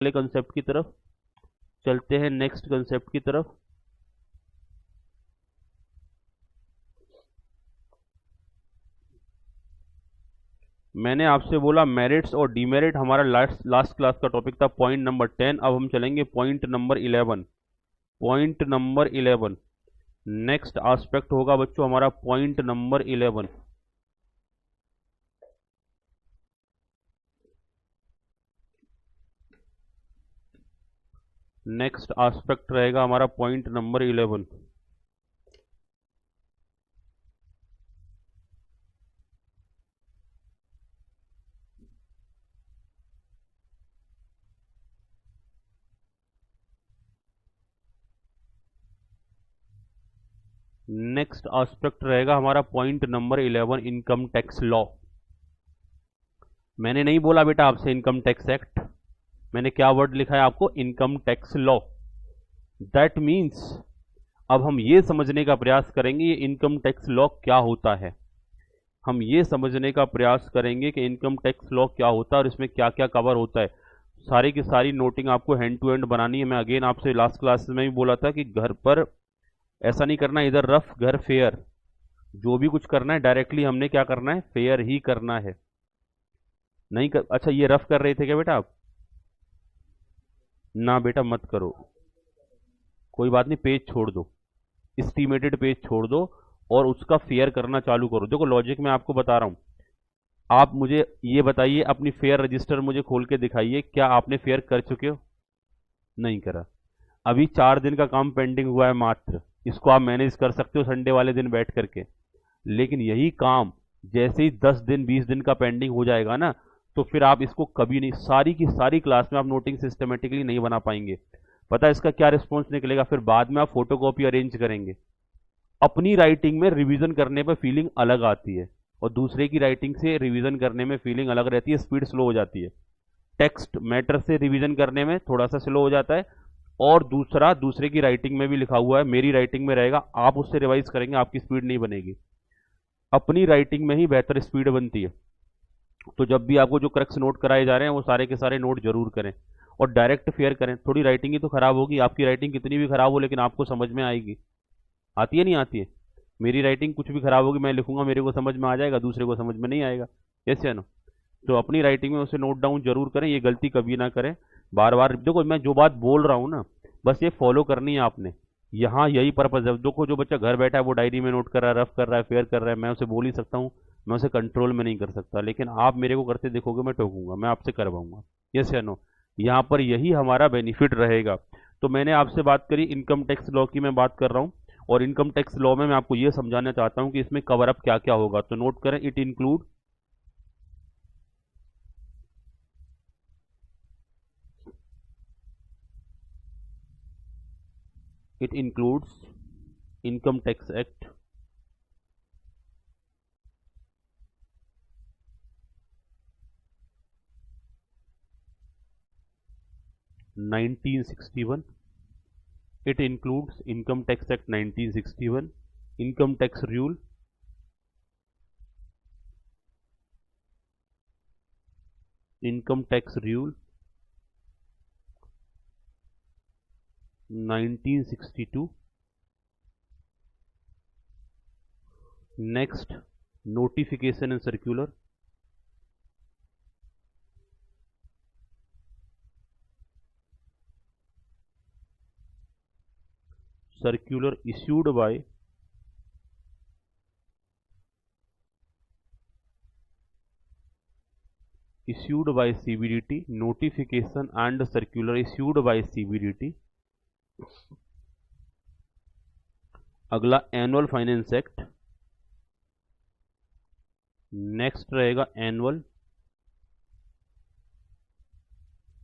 अगले कंसेप्ट की तरफ चलते हैं, नेक्स्ट कंसेप्ट की तरफ। मैंने आपसे बोला मेरिट्स और डीमेरिट, हमारा लास्ट क्लास का टॉपिक था पॉइंट नंबर 10। अब हम चलेंगे point number 11। Point number 11 next aspect होगा बच्चों हमारा पॉइंट नंबर 11। नेक्स्ट एस्पेक्ट रहेगा हमारा पॉइंट नंबर 11। नेक्स्ट एस्पेक्ट रहेगा हमारा point number 11, income tax law. मैंने नहीं बोला बेटा आपसे इनकम टैक्स एक्ट, मैंने क्या वर्ड लिखा है आपको, income tax law. That means अब हम ये समझने का प्रयास करेंगे ये इनकम टैक्स लॉ क्या होता है। हम ये समझने का प्रयास करेंगे कि इनकम टैक्स लॉ क्या होता है और इसमें क्या क्या कवर होता है। सारी की सारी नोटिंग आपको हैंड टू हैंड बनानी है। मैं अगेन आपसे लास्ट क्लास में भी बोला था कि घर पर ऐसा नहीं करना, इधर रफ घर फेयर। जो भी कुछ करना है डायरेक्टली हमने क्या करना है, फेयर ही करना है। नहीं कर, अच्छा ये रफ कर रहे थे क्या बेटा आप? ना बेटा मत करो, कोई बात नहीं, पेज छोड़ दो, एस्टिमेटेड पेज छोड़ दो और उसका फेयर करना चालू करो। देखो लॉजिक मैं आपको बता रहा हूं। आप मुझे ये बताइए, अपनी फेयर रजिस्टर मुझे खोल के दिखाइए, क्या आपने फेयर कर चुके हो? नहीं करा। अभी 4 दिन का काम पेंडिंग हुआ है मात्र, इसको आप मैनेज कर सकते हो संडे वाले दिन बैठ करके। लेकिन यही काम जैसे ही 10 दिन 20 दिन का पेंडिंग हो जाएगा ना, तो फिर आप इसको कभी नहीं, सारी की सारी क्लास में आप नोटिंग सिस्टमेटिकली नहीं बना पाएंगे। पता है इसका क्या रिस्पॉन्स निकलेगा? फिर बाद में आप फोटोकॉपी अरेंज करेंगे। अपनी राइटिंग में रिवीजन करने पर फीलिंग अलग आती है और दूसरे की राइटिंग से रिवीजन करने में फीलिंग अलग रहती है, स्पीड स्लो हो जाती है। टेक्स्ट मैटर से रिवीजन करने में थोड़ा सा स्लो हो जाता है। और दूसरा, दूसरे की राइटिंग में भी लिखा हुआ है, मेरी राइटिंग में रहेगा, आप उससे रिवाइज करेंगे, आपकी स्पीड नहीं बनेगी। अपनी राइटिंग में ही बेहतर स्पीड बनती है। तो जब भी आपको जो क्रक्स नोट कराए जा रहे हैं वो सारे के सारे नोट जरूर करें और डायरेक्ट फेयर करें। थोड़ी राइटिंग ही तो खराब होगी, आपकी राइटिंग कितनी भी खराब हो लेकिन आपको समझ में आएगी। आती है नहीं आती है? मेरी राइटिंग कुछ भी खराब होगी, मैं लिखूंगा, मेरे को समझ में आ जाएगा, दूसरे को समझ में नहीं आएगा। यस या नो? तो अपनी राइटिंग में उसे नोट डाउन जरूर करें, ये गलती कभी ना करें। बार बार देखो मैं जो बात बोल रहा हूँ ना, बस ये फॉलो करनी है आपने। यहाँ यही पर्पज है। देखो जो बच्चा घर बैठा है वो डायरी में नोट कर रहा है, रफ कर रहा है, फेयर कर रहा है, मैं उसे बोल ही सकता हूँ, मैं उसे कंट्रोल में नहीं कर सकता। लेकिन आप मेरे को करते देखोगे, मैं टोकूंगा, मैं आपसे करवाऊंगा। यस या नो? यहाँ पर यही हमारा बेनिफिट रहेगा। तो मैंने आपसे बात करी इनकम टैक्स लॉ की, मैं बात कर रहा हूँ। और इनकम टैक्स लॉ में मैं आपको ये समझाना चाहता हूँ कि इसमें कवर अप क्या क्या होगा। तो नोट करें, it include, it includes income tax act 1961, it includes income tax act 1961, income tax rule, income tax rule 1962, next notification and circular, circular issued by CBDT, notification and circular issued by CBDT। अगला annual finance act, next रहेगा annual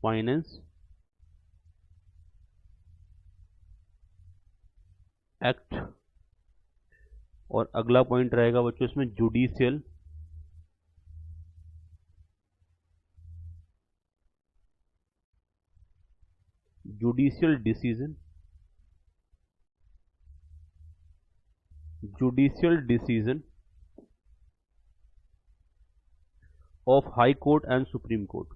finance act. और अगला point रहेगा बच्चों इसमें judicial decision, judicial decision of high court and supreme court.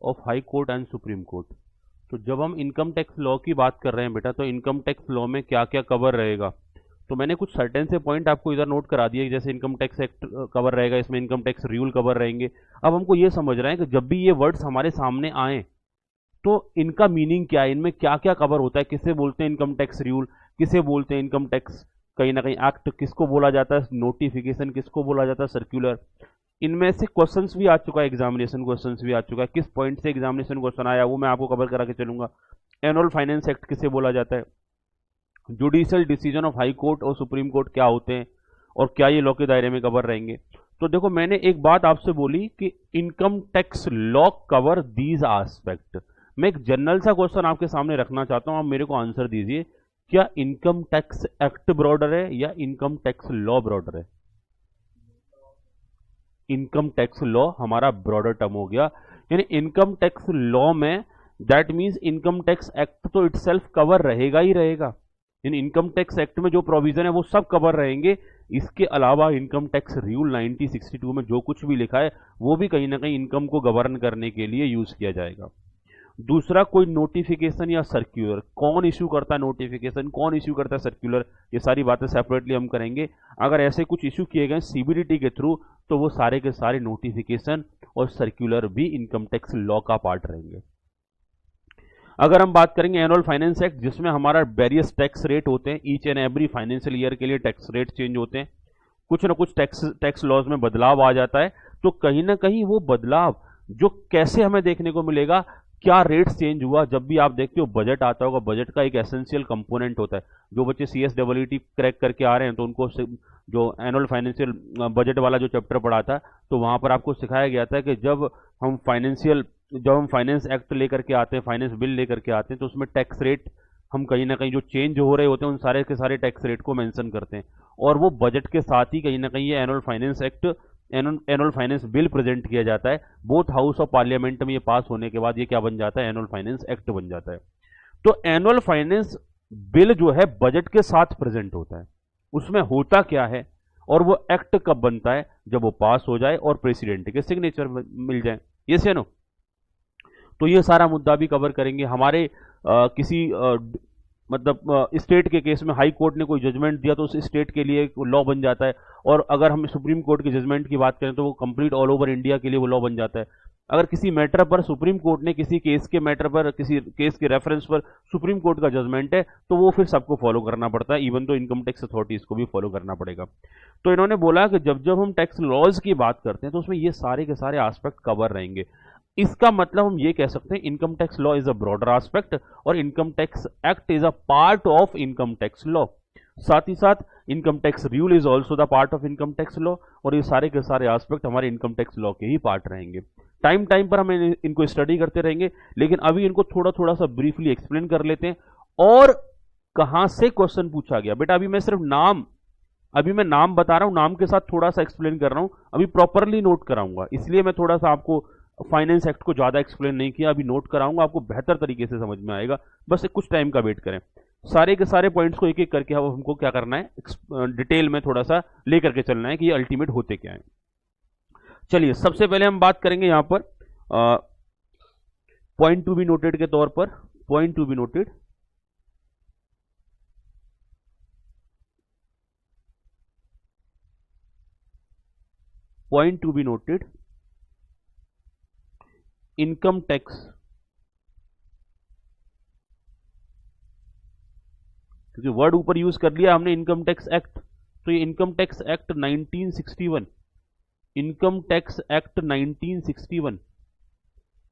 Of high court and supreme court. तो जब हम इनकम टैक्स लॉ की बात कर रहे हैं बेटा, तो इनकम टैक्स लॉ में क्या क्या कवर रहेगा, तो मैंने कुछ सर्टेन से पॉइंट आपको इधर नोट करा दिए, जैसे इनकम टैक्स एक्ट कवर रहेगा, इसमें इनकम टैक्स रूल कवर रहेंगे। अब हमको ये समझ रहे हैं कि जब भी ये वर्ड्स हमारे सामने आए तो इनका मीनिंग क्या है, इनमें क्या क्या कवर होता है, किसे बोलते हैं इनकम टैक्स रूल, किसे बोलते हैं इनकम टैक्स कहीं ना कहीं एक्ट, किसको बोला जाता है नोटिफिकेशन, किसको बोला जाता है सर्क्यूलर। इनमें से क्वेश्चंस भी आ चुका है, एग्जामिनेशन क्वेश्चंस भी आ चुका है, किस पॉइंट से एग्जामिनेशन क्वेश्चन आया वो मैं आपको कवर करा के चलूंगा। एनुअल फाइनेंस एक्ट किसे बोला जाता है, judicial decision of high court और सुप्रीम कोर्ट क्या होते हैं और क्या ये लॉ के दायरे में कवर रहेंगे। तो देखो मैंने एक बात आपसे बोली कि income tax law cover these aspect. मैं एक जनरल सा क्वेश्चन आपके सामने रखना चाहता हूं, आप मेरे को आंसर दीजिए, क्या इनकम टैक्स एक्ट ब्रॉडर है या इनकम टैक्स लॉ ब्रॉडर है। इनकम टैक्स लॉ हमारा ब्रॉडर टर्म हो गया, यानी इनकम टैक्स लॉ में that means income tax act तो इटसेल्फ कवर रहेगा ही रहेगा, यानी इनकम टैक्स एक्ट में जो प्रोविजन है वो सब कवर रहेंगे। इसके अलावा इनकम टैक्स रूल 1962 में जो कुछ भी लिखा है वो भी कहीं ना कहीं इनकम को गवर्न करने के लिए यूज किया जाएगा। दूसरा, कोई नोटिफिकेशन या सर्क्यूलर, कौन इश्यू करता है नोटिफिकेशन, कौन इश्यू करता है सर्क्यूलर, ये सारी बातें सेपरेटली हम करेंगे। अगर ऐसे कुछ इश्यू किए गए सीबीडीटी के थ्रू तो वो सारे के सारे नोटिफिकेशन और सर्क्यूलर भी इनकम टैक्स लॉ का पार्ट रहेंगे। अगर हम बात करेंगे एनुअल फाइनेंस एक्ट, जिसमें हमारा वेरियस टैक्स रेट होते हैं, each and every financial year के लिए टैक्स रेट चेंज होते हैं, कुछ ना कुछ टैक्स लॉज में बदलाव आ जाता है, तो कहीं ना कहीं वो बदलाव जो कैसे हमें देखने को मिलेगा, क्या रेट चेंज हुआ। जब भी आप देखते हो बजट आता होगा, बजट का एक एसेंशियल कंपोनेंट होता है। जो बच्चे CSEE क्रैक करके आ रहे हैं तो उनको जो एनुअल फाइनेंशियल बजट वाला जो चैप्टर पढ़ा था, तो वहां पर आपको सिखाया गया था कि जब हम फाइनेंस एक्ट लेकर के आते हैं, फाइनेंस बिल लेकर के आते हैं, तो उसमें टैक्स रेट हम कहीं ना कहीं जो चेंज हो रहे होते हैं उन सारे के सारे टैक्स रेट को मेंशन करते हैं, और वो बजट के साथ ही कहीं ना कहीं ये annual finance act, annual finance bill present किया जाता है। बोथ हाउस ऑफ पार्लियामेंट में ये पास होने के बाद ये क्या बन जाता है, एनुअल फाइनेंस एक्ट बन जाता है। तो एनुअल फाइनेंस बिल जो है बजट के साथ प्रेजेंट होता है, उसमें होता क्या है और वो एक्ट कब बनता है, जब वो पास हो जाए और प्रेसिडेंट के सिग्नेचर मिल जाए, ये से नो। तो ये सारा मुद्दा भी कवर करेंगे। हमारे किसी मतलब स्टेट के केस में हाई कोर्ट ने कोई जजमेंट दिया तो उस स्टेट के लिए लॉ बन जाता है, और अगर हम सुप्रीम कोर्ट के जजमेंट की बात करें तो वो कंप्लीट ऑल ओवर इंडिया के लिए वो लॉ बन जाता है। अगर किसी मैटर पर सुप्रीम कोर्ट ने किसी केस के मैटर पर, किसी केस के रेफरेंस पर सुप्रीम कोर्ट का जजमेंट है, तो वो फिर सबको फॉलो करना पड़ता है, इवन तो इनकम टैक्स अथॉरिटीज को भी फॉलो करना पड़ेगा। तो इन्होंने बोला कि जब जब हम टैक्स लॉज की बात करते हैं तो उसमें ये सारे के सारे एस्पेक्ट कवर रहेंगे। इसका मतलब हम ये कह सकते हैं income tax law is a broader aspect और income tax act is a part of income tax law. साथ ही साथ income tax rule is also the part of income tax law, और ये सारे के सारे एस्पेक्ट हमारे इनकम टैक्स लॉ के ही पार्ट रहेंगे। टाइम टाइम पर हम इनको स्टडी करते रहेंगे, लेकिन अभी इनको थोड़ा थोड़ा सा ब्रीफली एक्सप्लेन कर लेते हैं। और कहां से क्वेश्चन पूछा गया बेटा, अभी मैं नाम बता रहा हूं, नाम के साथ थोड़ा सा एक्सप्लेन कर रहा हूं, अभी प्रॉपरली नोट कराऊंगा, इसलिए मैं थोड़ा सा आपको फाइनेंस एक्ट को ज्यादा एक्सप्लेन नहीं किया, अभी नोट कराऊंगा, आपको बेहतर तरीके से समझ में आएगा। बस कुछ टाइम का वेट करें। सारे के सारे पॉइंट्स को एक एक करके अब हमको क्या करना है, डिटेल में थोड़ा सा लेकर के चलना है कि ये अल्टीमेट होते क्या है। चलिए सबसे पहले हम बात करेंगे यहां पर पॉइंट टू बी नोटेड के तौर पर, point to be noted, point to be noted, income tax, क्योंकि वर्ड ऊपर यूज कर लिया हमने इनकम टैक्स एक्ट, तो ये income tax act 1961, income tax act 1961,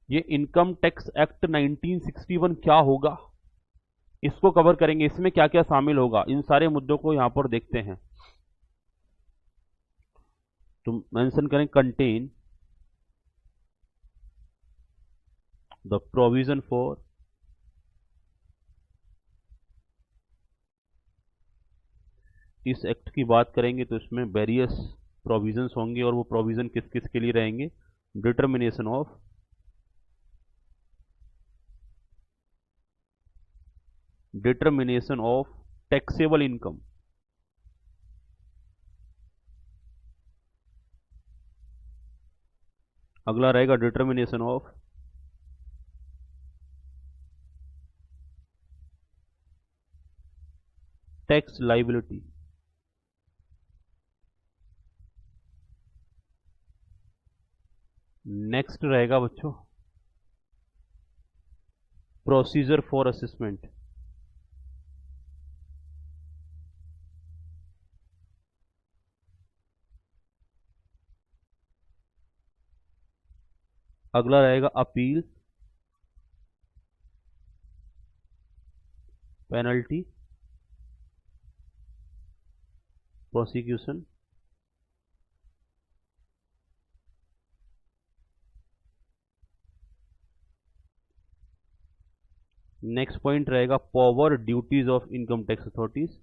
ये इनकम टैक्स एक्ट 1961 क्या होगा, इसको कवर करेंगे, इसमें क्या क्या शामिल होगा, इन सारे मुद्दों को यहां पर देखते हैं। तो मेंशन करें कंटेन द प्रोविजन फॉर इस एक्ट की बात करेंगे तो इसमें वेरियस प्रोविजंस होंगे, और वो प्रोविजन किस किस के लिए रहेंगे, डिटर्मिनेशन ऑफ टैक्सेबल इनकम, अगला रहेगा determination of tax liability. Next रहेगा बच्चों प्रोसीजर फॉर असेसमेंट। अगला रहेगा appeal, penalty, prosecution, next point रहेगा power duties of income tax authorities.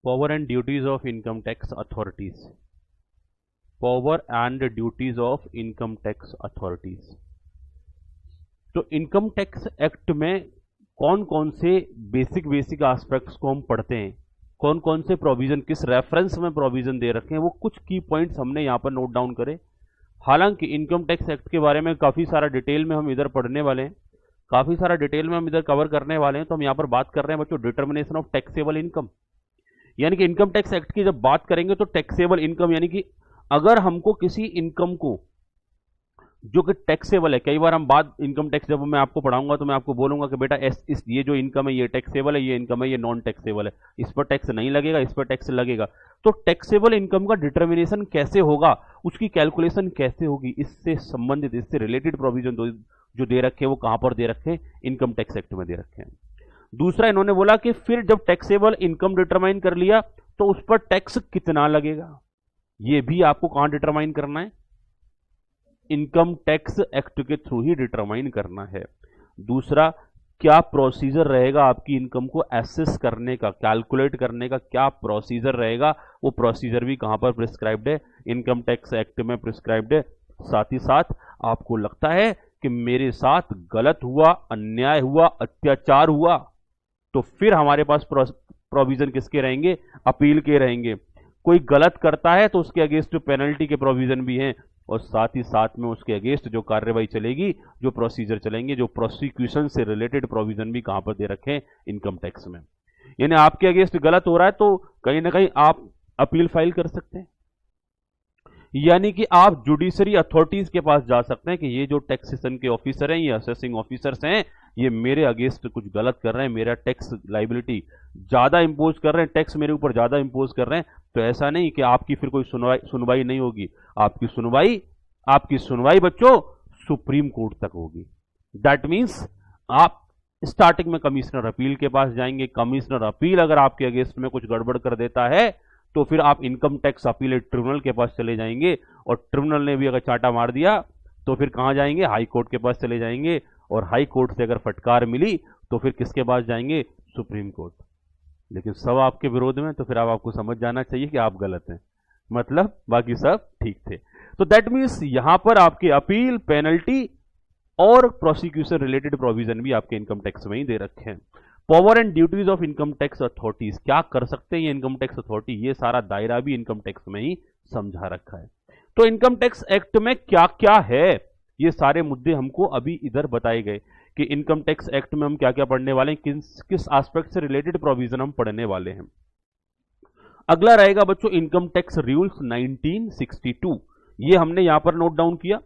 Power and duties of income tax authorities, power and duties of income tax authorities. तो income tax act में कौन कौन से basic aspects को हम पढ़ते हैं, कौन कौन से प्रोविजन किस रेफरेंस में प्रोविजन दे रखे हैं, वो कुछ की पॉइंट्स हमने यहां पर नोट डाउन करे। हालांकि इनकम टैक्स एक्ट के बारे में काफी सारा डिटेल में हम इधर पढ़ने वाले हैं, काफी सारा डिटेल में हम इधर कवर करने वाले हैं। तो हम यहां पर बात कर रहे हैं बच्चों डिटर्मिनेशन ऑफ टैक्सेबल इनकम, यानी कि इनकम टैक्स एक्ट की जब बात करेंगे तो टैक्सेबल इनकम यानी कि अगर हमको किसी इनकम को जो कि टैक्सेबल है, कई बार हम बात इनकम टैक्स जब मैं आपको पढ़ाऊंगा तो मैं आपको बोलूंगा कि बेटा ये जो इनकम है ये टैक्सेबल है, ये इनकम है ये नॉन टैक्सेबल है, इस पर टैक्स नहीं लगेगा, इस पर टैक्स लगेगा। तो टैक्सेबल इनकम का डिटर्मिनेशन कैसे होगा, उसकी कैलकुलेशन कैसे होगी, इससे संबंधित इससे रिलेटेड प्रोविजन जो दे रखे हैं वो कहां पर दे रखे हैं, इनकम टैक्स एक्ट में दे रखे हैं। दूसरा इन्होंने बोला कि फिर जब टैक्सेबल इनकम डिटरमाइन कर लिया तो उस पर टैक्स कितना लगेगा, ये भी आपको कहां डिटरमाइन करना है, इनकम टैक्स एक्ट के थ्रू ही डिटरमाइन करना है। दूसरा क्या प्रोसीजर रहेगा आपकी इनकम को एसेस करने का, कैलकुलेट करने का क्या प्रोसीजर रहेगा, वो प्रोसीजर भी कहां पर प्रिस्क्राइब्ड है, इनकम टैक्स एक्ट में प्रिस्क्राइब्ड है। साथ ही साथ आपको लगता है कि मेरे साथ गलत हुआ, अन्याय हुआ, अत्याचार हुआ, तो फिर हमारे पास प्रोविजन किसके रहेंगे, अपील के रहेंगे। कोई गलत करता है तो उसके अगेंस्ट पेनल्टी के प्रोविजन भी हैं, और साथ ही साथ में उसके अगेंस्ट जो कार्रवाई चलेगी, जो प्रोसीजर चलेंगे, जो प्रोसिक्यूशन से रिलेटेड प्रोविजन भी कहां पर दे रखे हैं, इनकम टैक्स में। यानी आपके अगेंस्ट गलत हो रहा है तो कहीं ना कहीं आप अपील फाइल कर सकते हैं, यानी कि आप जुडिशरी अथॉरिटीज के पास जा सकते हैं कि ये जो टैक्सेशन के ऑफिसर हैं, ये असेसिंग ऑफिसर्स हैं, ये मेरे अगेंस्ट कुछ गलत कर रहे हैं, मेरा टैक्स लाइबिलिटी ज्यादा इंपोज कर रहे हैं, टैक्स मेरे ऊपर ज्यादा इंपोज कर रहे हैं। तो ऐसा नहीं कि आपकी फिर कोई सुनवाई नहीं होगी, आपकी सुनवाई बच्चों सुप्रीम कोर्ट तक होगी। दैट मीन्स आप स्टार्टिंग में कमिश्नर अपील के पास जाएंगे, कमिश्नर अपील अगर आपके अगेंस्ट में कुछ गड़बड़ कर देता है तो फिर आप इनकम टैक्स अपीलेट ट्रिब्यूनल के पास चले जाएंगे, और ट्रिब्यूनल ने भी अगर चाटा मार दिया तो फिर कहां जाएंगे, हाई कोर्ट के पास चले जाएंगे, और हाई कोर्ट से अगर फटकार मिली तो फिर किसके पास जाएंगे, सुप्रीम कोर्ट। लेकिन सब आपके विरोध में, तो फिर आपको समझ जाना चाहिए कि आप गलत हैं, मतलब बाकी सब ठीक थे। तो दैट मीन्स यहां पर आपके अपील, पेनल्टी और प्रोसिक्यूशन रिलेटेड प्रोविजन भी आपके इनकम टैक्स में ही दे रखे हैं। Power and duties of income tax authorities, क्या कर सकते हैं ये इनकम टैक्स अथॉरिटी, ये सारा दायरा भी इनकम टैक्स में ही समझा रखा है। तो इनकम टैक्स एक्ट में क्या क्या है, ये सारे मुद्दे हमको अभी इधर बताए गए कि इनकम टैक्स एक्ट में हम क्या क्या पढ़ने वाले हैं, किस एस्पेक्ट से रिलेटेड प्रोविजन हम पढ़ने वाले हैं। अगला रहेगा बच्चों इनकम टैक्स रूल्स 1962, ये हमने यहां पर नोट डाउन किया।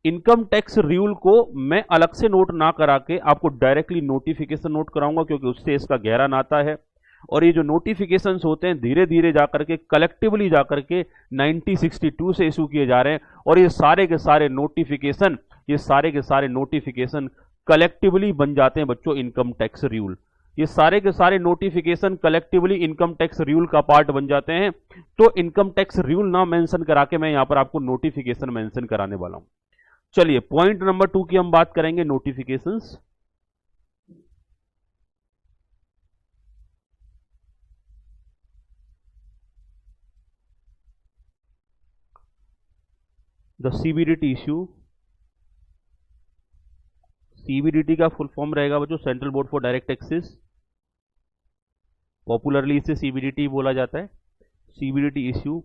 इनकम टैक्स रूल को मैं अलग से नोट ना करा के आपको डायरेक्टली नोटिफिकेशन नोट कराऊंगा, क्योंकि उससे इसका गहरा नाता है। और ये जो नोटिफिकेशंस होते हैं धीरे धीरे जाकर के कलेक्टिवली जाकर के 1962 से इशू किए जा रहे हैं, और ये सारे के सारे नोटिफिकेशन कलेक्टिवली बन जाते हैं बच्चों इनकम टैक्स रूल। ये सारे के सारे notification collectively income tax rule का पार्ट बन जाते हैं। तो इनकम टैक्स रूल ना मेंशन करा के मैं यहां पर आपको नोटिफिकेशन मेंशन कराने वाला हूं। चलिए पॉइंट नंबर 2 की हम बात करेंगे, notifications. The CBDT issue, CBDT का फुल फॉर्म रहेगा बच्चों central board for direct taxes. Popularly इसे सीबीडीटी बोला जाता है। CBDT issue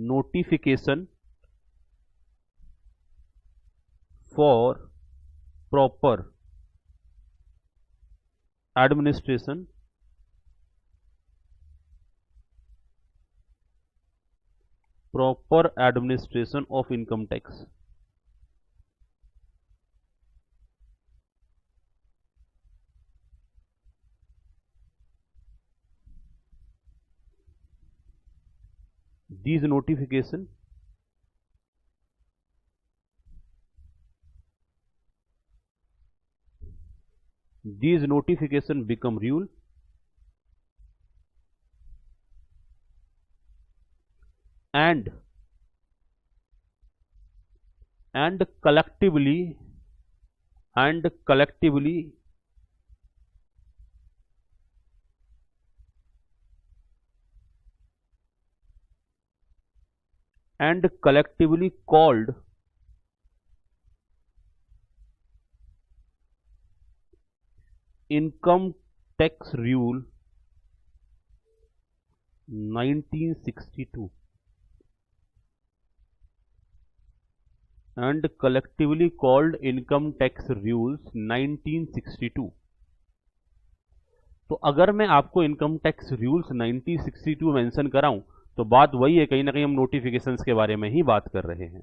notification for proper administration of income tax. These notification become rule and collectively called income tax rule 1962 and collectively called income tax rules 1962। तो अगर मैं आपको income tax rules 1962 mention कराऊं तो बात वही है, कहीं ना कहीं हम नोटिफिकेशंस के बारे में ही बात कर रहे हैं।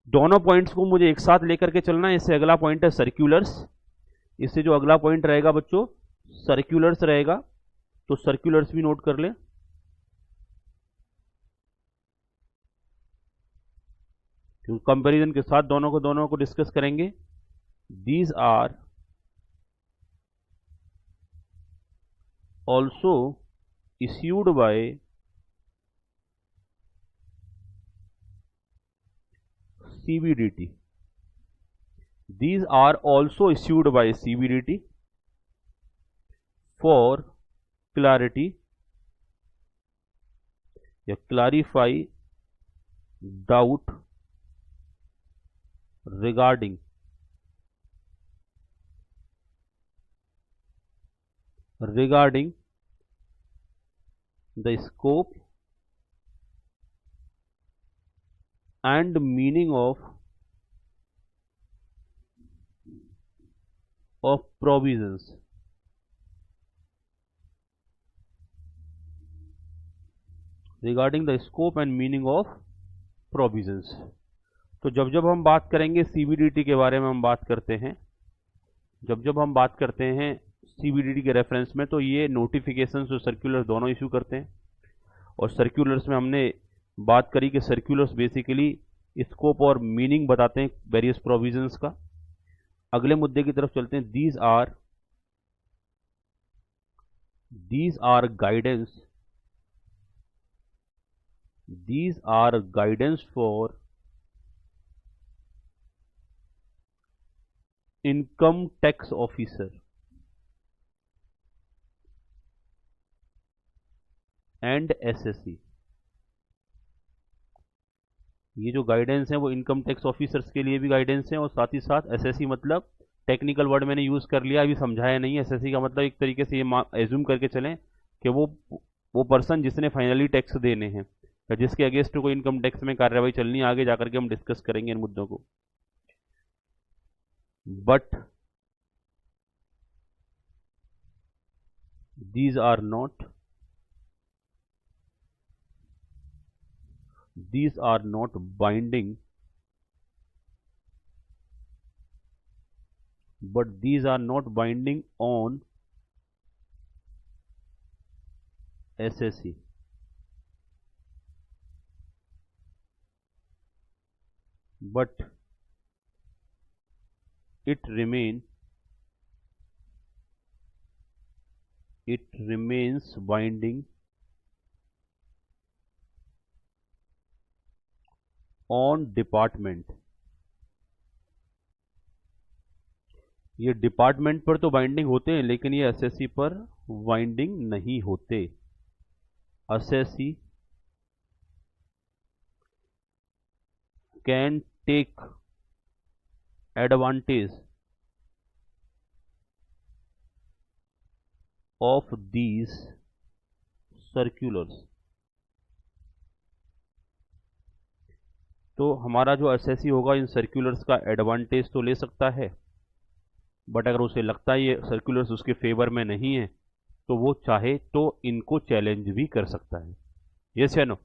दोनों पॉइंट्स को मुझे एक साथ लेकर के चलना है। इससे अगला पॉइंट है सर्क्यूलर्स। इससे जो अगला पॉइंट रहेगा बच्चों सर्क्यूलर्स रहेगा, तो सर्क्यूलर्स भी नोट कर लें। कंपैरिजन के साथ दोनों को डिस्कस करेंगे। These are also issued by CBDT. These are also issued by CBDT for clarity या clarify doubt regarding the scope and meaning of provisions। Regarding the scope and meaning of provisions. तो जब हम बात करेंगे CBDT के बारे में हम बात करते हैं, जब हम बात करते हैं सीबीडीटी के रेफरेंस में, तो ये नोटिफिकेशंस और सर्कुलर दोनों इशू करते हैं। और सर्कुलर्स में हमने बात करी कि सर्कुलर्स बेसिकली स्कोप और मीनिंग बताते हैं वेरियस प्रोविजंस का। अगले मुद्दे की तरफ चलते हैं। These are guidance for income tax officer and SSC. ये जो गाइडेंस है वो इनकम टैक्स ऑफिसर्स के लिए भी गाइडेंस है और साथ ही साथ एसएससी, मतलब टेक्निकल वर्ड मैंने यूज कर लिया, अभी समझाया नहीं। एसएससी का मतलब एक तरीके से ये एज्यूम करके चलें कि वो पर्सन जिसने फाइनली टैक्स देने हैं या जिसके अगेंस्ट कोई इनकम टैक्स में कार्रवाई चलनी है। आगे जाकर के हम डिस्कस करेंगे इन मुद्दों को। But these are not binding, but these are not binding on SSC, but it remains binding on department. ये डिपार्टमेंट पर तो बाइंडिंग होते हैं लेकिन ये एसएससी पर बाइंडिंग नहीं होते। SSC can take advantage of these circulars. तो हमारा जो एसएससी होगा इन सर्क्यूलर्स का एडवांटेज तो ले सकता है, बट अगर उसे लगता है ये सर्क्यूलर्स उसके फेवर में नहीं है तो वो चाहे तो इनको चैलेंज भी कर सकता है। यस या नो?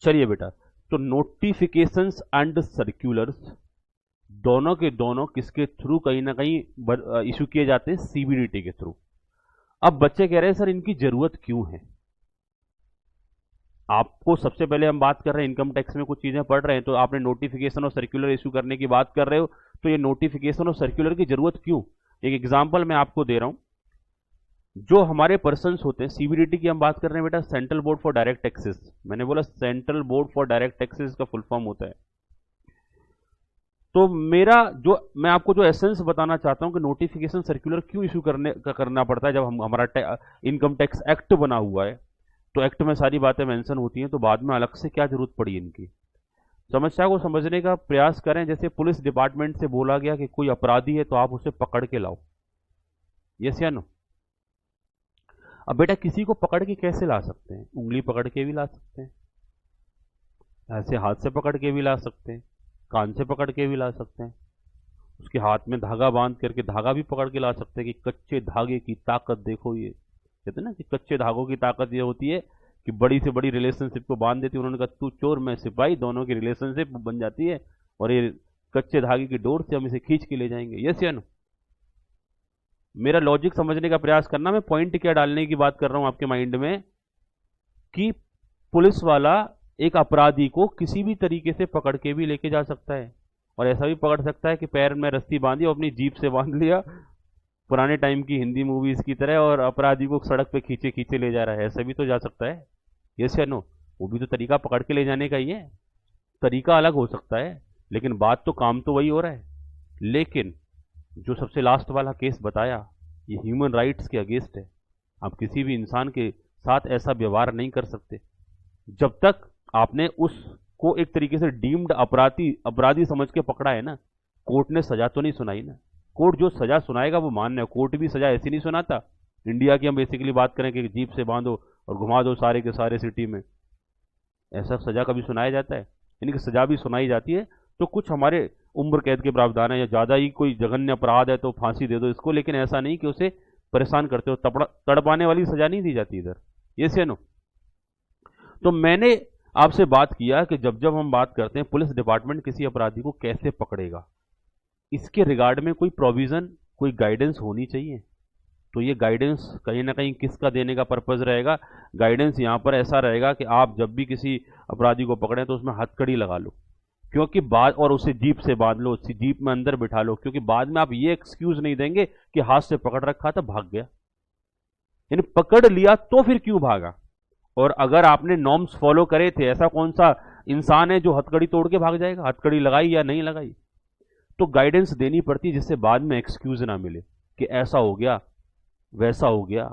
चलिए बेटा, तो नोटिफिकेशंस एंड सर्क्यूलर्स दोनों के दोनों किसके थ्रू कहीं ना कहीं इशू किए जाते हैं? सीबीडीटी के थ्रू। अब बच्चे कह रहे हैं सर इनकी जरूरत क्यों है? आपको सबसे पहले हम बात कर रहे हैं इनकम टैक्स में कुछ चीजें पढ़ रहे हैं, तो आपने नोटिफिकेशन और सर्कुलर इशू करने की बात कर रहे हो, तो ये नोटिफिकेशन और सर्कुलर की जरूरत क्यों? एक एग्जांपल मैं आपको दे रहा हूं। जो हमारे पर्सन्स होते हैं, सीबीडीटी की हम बात कर रहे हैं बेटा, central board for direct taxes. मैंने बोला central board for direct taxes का फुल फॉर्म होता है। तो मेरा जो मैं आपको जो एसेंस बताना चाहता हूं कि नोटिफिकेशन सर्कुलर क्यों इशू करना पड़ता है जब हमारा इनकम टैक्स एक्ट बना हुआ है, तो एक्ट में सारी बातें मेंशन होती हैं, तो बाद में अलग से क्या जरूरत पड़ी इनकी? समस्या को समझने का प्रयास करें। जैसे पुलिस डिपार्टमेंट से बोला गया कि कोई अपराधी है तो आप उसे पकड़ के लाओ। यस या नो? अब बेटा किसी को पकड़ के कैसे ला सकते हैं? उंगली पकड़ के भी ला सकते हैं, ऐसे हाथ से पकड़ के भी ला सकते हैं, कान से पकड़ के भी ला सकते हैं, उसके हाथ में धागा बांध करके धागा भी पकड़ के ला सकते हैं कि कच्चे धागे की ताकत देखो। ये कहते हैं ना कि कच्चे धागों की ताकत ये होती है कि बड़ी से बड़ी रिलेशनशिप को बांध देती है। उन्होंने कहा तू चोर मैं सिपाही, दोनों की रिलेशनशिप बन जाती है और ये कच्चे धागे की डोर से हम इसे खींच के ले जाएंगे। यस या नो? मेरा लॉजिक समझने का प्रयास करना। मैं पॉइंट क्या डालने की बात कर रहा हूं आपके माइंड में कि पुलिस वाला एक अपराधी को किसी भी तरीके से पकड़ के भी लेके जा सकता है, और ऐसा भी पकड़ सकता है कि पैर में रस्सी बांधी और अपनी जीप से बांध लिया पुराने टाइम की हिंदी मूवीज की तरह, और अपराधी को सड़क पे खींचे खींचे ले जा रहा है। ऐसा भी तो जा सकता है। यस या नो? वो भी तो तरीका पकड़ के ले जाने का ही है, तरीका अलग हो सकता है लेकिन बात तो काम तो वही हो रहा है। लेकिन जो सबसे लास्ट वाला केस बताया ये ह्यूमन राइट्स के अगेंस्ट है। आप किसी भी इंसान के साथ ऐसा व्यवहार नहीं कर सकते जब तक आपने उसको एक तरीके से डीम्ड अपराधी समझ के पकड़ा है ना। कोर्ट ने सजा तो नहीं सुनाई ना, कोर्ट जो सजा सुनाएगा वो मान्य है। कोर्ट भी सजा ऐसी नहीं सुनाता। इंडिया की हम बेसिकली बात करें कि जीप से बांधो और घुमा दो सारे के सारे सिटी में, ऐसा सजा कभी सुनाया जाता है? यानी कि सजा भी सुनाई जाती है तो कुछ हमारे उम्र कैद के प्रावधान है, या ज्यादा ही कोई जघन्य अपराध है तो फांसी दे दो इसको, लेकिन ऐसा नहीं कि उसे परेशान करते हो, तड़पाने वाली सजा नहीं दी जाती इधर। ये से नो? तो मैंने आपसे बात किया कि जब जब हम बात करते हैं पुलिस डिपार्टमेंट किसी अपराधी को कैसे पकड़ेगा, इसके रिगार्ड में कोई प्रोविजन, कोई गाइडेंस होनी चाहिए। तो ये गाइडेंस कहीं ना कहीं किसका देने का पर्पज रहेगा? गाइडेंस यहां पर ऐसा रहेगा कि आप जब भी किसी अपराधी को पकड़ें तो उसमें हथकड़ी लगा लो, क्योंकि बाद, और उसे जीप से बांध लो, उसी जीप में अंदर बिठा लो, क्योंकि बाद में आप ये एक्सक्यूज नहीं देंगे कि हाथ से पकड़ रखा था भाग गया। यानी पकड़ लिया तो फिर क्यों भागा? और अगर आपने नॉर्म्स फॉलो करे थे, ऐसा कौन सा इंसान है जो हथकड़ी तोड़ के भाग जाएगा? हथकड़ी लगाई या नहीं लगाई? तो गाइडेंस देनी पड़ती जिससे बाद में एक्सक्यूज ना मिले कि ऐसा हो गया वैसा हो गया।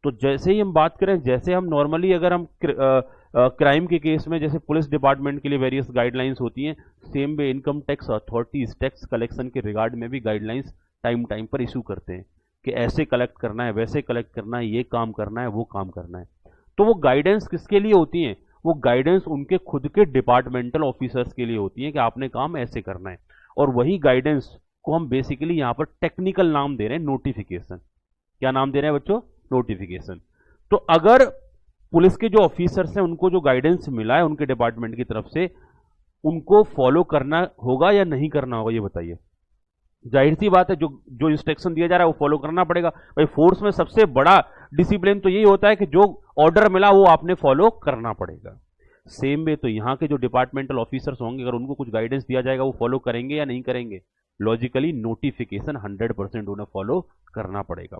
तो जैसे ही हम बात करें, जैसे हम नॉर्मली अगर हम क्राइम के केस में जैसे पुलिस डिपार्टमेंट के लिए वेरियस गाइडलाइंस होती हैं, same way income tax authorities tax collection के रिगार्ड में भी गाइडलाइंस टाइम टाइम पर इशू करते हैं कि ऐसे कलेक्ट करना है, वैसे कलेक्ट करना है, ये काम करना है, वो काम करना है। तो वो गाइडेंस किसके लिए होती हैं? वो गाइडेंस उनके खुद के डिपार्टमेंटल ऑफिसर्स के लिए होती है कि आपने काम ऐसे करना है। और वही गाइडेंस को हम बेसिकली यहां पर टेक्निकल नाम दे रहे हैं नोटिफिकेशन। क्या नाम दे रहे हैं बच्चों? नोटिफिकेशन। तो अगर पुलिस के जो ऑफिसर्स हैं उनको जो गाइडेंस मिला है उनके डिपार्टमेंट की तरफ से, उनको फॉलो करना होगा या नहीं करना होगा? ये बताइए। जाहिर सी बात है, जो इंस्ट्रक्शन दिया जा रहा है वो फॉलो करना पड़ेगा। भाई फोर्स में सबसे बड़ा डिसिप्लिन तो यही होता है कि जो ऑर्डर मिला वो आपने फॉलो करना पड़ेगा। सेम वे तो यहाँ के जो डिपार्टमेंटल ऑफिसर्स होंगे, अगर उनको कुछ गाइडेंस दिया जाएगा वो फॉलो करेंगे या नहीं करेंगे? लॉजिकली नोटिफिकेशन 100% उन्हें फॉलो करना पड़ेगा।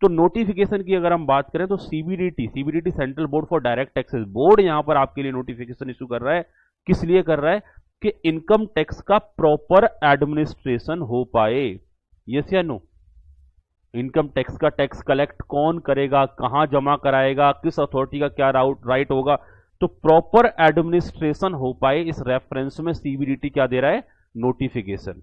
तो नोटिफिकेशन की अगर हम बात करें तो CBDT central board for direct taxes board यहां पर आपके लिए नोटिफिकेशन इशू कर रहा है। किस लिए कर रहा है? कि इनकम टैक्स का प्रॉपर एडमिनिस्ट्रेशन हो पाए। यस या नो? इनकम टैक्स का टैक्स कलेक्ट कौन करेगा, कहां जमा कराएगा, किस अथॉरिटी का क्या राइट होगा, तो प्रॉपर एडमिनिस्ट्रेशन हो पाए, इस रेफरेंस में सीबीडीटी क्या दे रहा है? Notification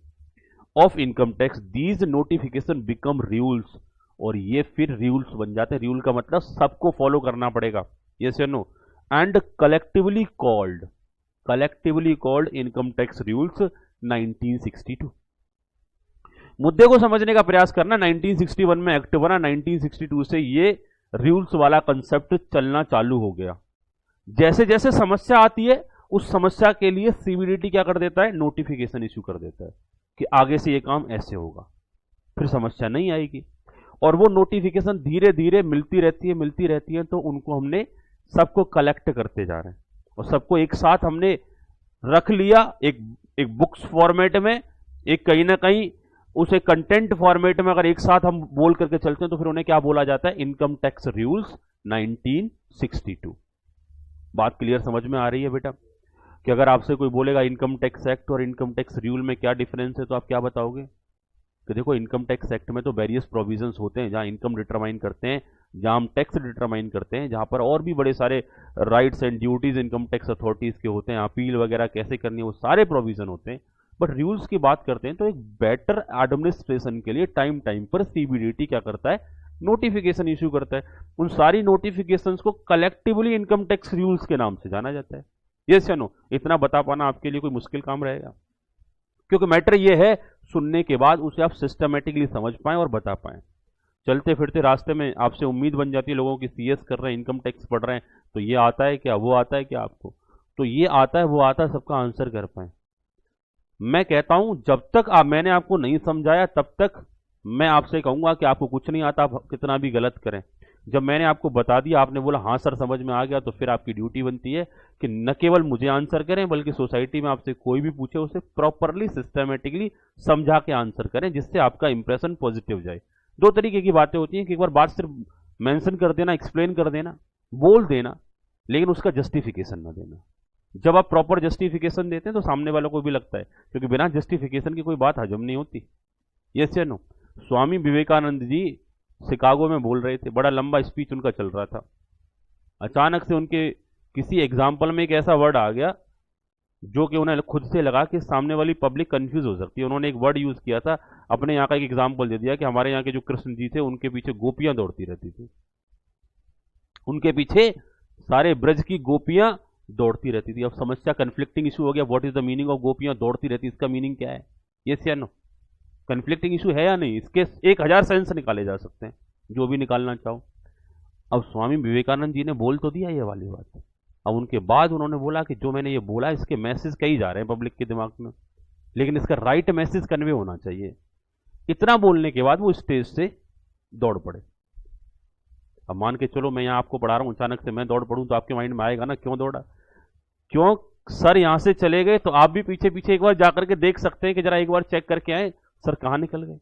of income tax, these notification become rules, और ये फिर रूल्स बन जाते हैं। रूल का मतलब सबको फॉलो करना पड़ेगा, यस या no, and collectively called income tax rules 1962। मुद्दे को समझने का प्रयास करना। 1961 में एक्ट बना, 1962 से ये रूल्स वाला कंसेप्ट चलना चालू हो गया। जैसे जैसे समस्या आती है उस समस्या के लिए सीबीडीटी क्या कर देता है, नोटिफिकेशन इश्यू कर देता है कि आगे से ये काम ऐसे होगा, फिर समस्या नहीं आएगी। और वो नोटिफिकेशन धीरे धीरे मिलती रहती है, तो उनको हमने सबको कलेक्ट करते जा रहे हैं और सबको एक साथ हमने रख लिया एक बुक्स फॉर्मेट में, एक कहीं ना कहीं उसे कंटेंट फॉर्मेट में। अगर एक साथ हम बोल करके चलते हैं तो फिर उन्हें क्या बोला जाता है, इनकम टैक्स रूल्स 1962। बात क्लियर समझ में आ रही है बेटा? कि अगर आपसे कोई बोलेगा इनकम टैक्स एक्ट और इनकम टैक्स रूल में क्या डिफरेंस है, तो आप क्या बताओगे? कि देखो इनकम टैक्स एक्ट में तो वेरियस प्रोविजंस होते हैं जहां इनकम डिटरमाइन करते हैं, जहां हम टैक्स डिटरमाइन करते हैं, जहां पर और भी बड़े सारे rights and duties income tax authorities के होते हैं, अपील वगैरह कैसे करनी है वो सारे प्रोविजन होते हैं। बट रूल्स की बात करते हैं तो एक बेटर एडमिनिस्ट्रेशन के लिए टाइम टाइम पर सीबीडीटी क्या करता है, नोटिफिकेशन इश्यू करता है। उन सारी नोटिफिकेशंस को कलेक्टिवली इनकम टैक्स रूल्स के नाम से जाना जाता है। यस या नो? इतना बता पाना आपके लिए कोई मुश्किल काम रहेगा? क्योंकि मैटर ये है सुनने के बाद उसे आप सिस्टमेटिकली समझ पाएं और बता पाएं। चलते फिरते रास्ते में आपसे उम्मीद बन जाती है लोगों की, सीएस कर रहे हैं, इनकम टैक्स पढ़ रहे हैं, तो ये आता है क्या, वो आता है क्या आपको? तो ये आता है वो आता है, सबका आंसर कर पाए। मैं कहता हूं जब तक मैंने आपको नहीं समझाया तब तक मैं आपसे कहूंगा कि आपको कुछ नहीं आता, आप कितना भी गलत करें। जब मैंने आपको बता दिया, आपने बोला हाँ सर समझ में आ गया, तो फिर आपकी ड्यूटी बनती है कि न केवल मुझे आंसर करें बल्कि सोसाइटी में आपसे कोई भी पूछे उसे प्रॉपरली सिस्टमेटिकली समझा के आंसर करें, जिससे आपका इंप्रेशन पॉजिटिव जाए। दो तरीके की बातें होती हैं कि एक बार बात सिर्फ मेंशन कर देना, एक्सप्लेन कर देना, बोल देना, लेकिन उसका जस्टिफिकेशन ना देना। जब आप प्रॉपर जस्टिफिकेशन देते हैं तो सामने वालों को भी लगता है, क्योंकि बिना जस्टिफिकेशन की कोई बात हजम नहीं होती। यस या नो? स्वामी विवेकानंद जी शिकागो में बोल रहे थे, बड़ा लंबा स्पीच उनका चल रहा था। अचानक से उनके किसी एग्जाम्पल में एक ऐसा वर्ड आ गया जो कि उन्हें खुद से लगा कि सामने वाली पब्लिक कंफ्यूज हो सकती है। उन्होंने एक वर्ड यूज किया था, अपने यहाँ का एक एग्जाम्पल दे दिया कि हमारे यहाँ के जो कृष्ण जी थे उनके पीछे गोपियां दौड़ती रहती थी, उनके पीछे सारे ब्रज की गोपियां दौड़ती रहती थी। अब समस्या कन्फ्लिक्टिंग इशू हो गया, what is the meaning of गोपियां दौड़ती रहती, इसका मीनिंग क्या है? यस या नो? कन्फ्लिक्टिंग इशू है या नहीं? इसके 1000 सेंस निकाले जा सकते हैं, जो भी निकालना चाहो। अब स्वामी विवेकानंद जी ने बोल तो दिया ये वाली बात, अब उनके बाद उन्होंने बोला कि जो मैंने ये बोला इसके मैसेज कई जा रहे हैं पब्लिक के दिमाग में, लेकिन इसका राइट मैसेज कन्वे होना चाहिए। इतना बोलने के बाद वो स्टेज से दौड़ पड़े। अब मान के चलो मैं यहाँ आपको पढ़ा रहा हूँ, अचानक से मैं दौड़ पड़ूं तो आपके माइंड में आएगा ना क्यों दौड़ा, क्यों सर यहां से चले गए, तो आप भी पीछे पीछे एक बार जाकर के देख सकते हैं कि जरा एक बार चेक करके आए सर कहां निकल गए,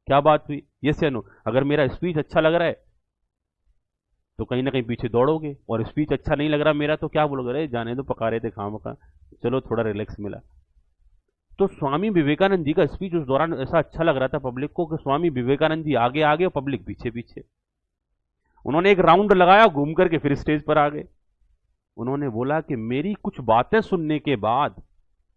क्या बात हुई। यस या नो? अगर मेरा स्पीच अच्छा लग रहा है तो कहीं ना कहीं पीछे दौड़ोगे, और स्पीच अच्छा नहीं लग रहा मेरा तो क्या बोलोगे, अरे जाने दो पका रहे थे खामखा, चलो थोड़ा रिलैक्स मिला। तो स्वामी विवेकानंद जी का स्पीच उस दौरान ऐसा अच्छा लग रहा था पब्लिक को कि स्वामी विवेकानंद जी आगे आगे और पब्लिक पीछे पीछे। उन्होंने एक राउंड लगाया, घूम करके फिर स्टेज पर आ गए। उन्होंने बोला कि मेरी कुछ बातें सुनने के बाद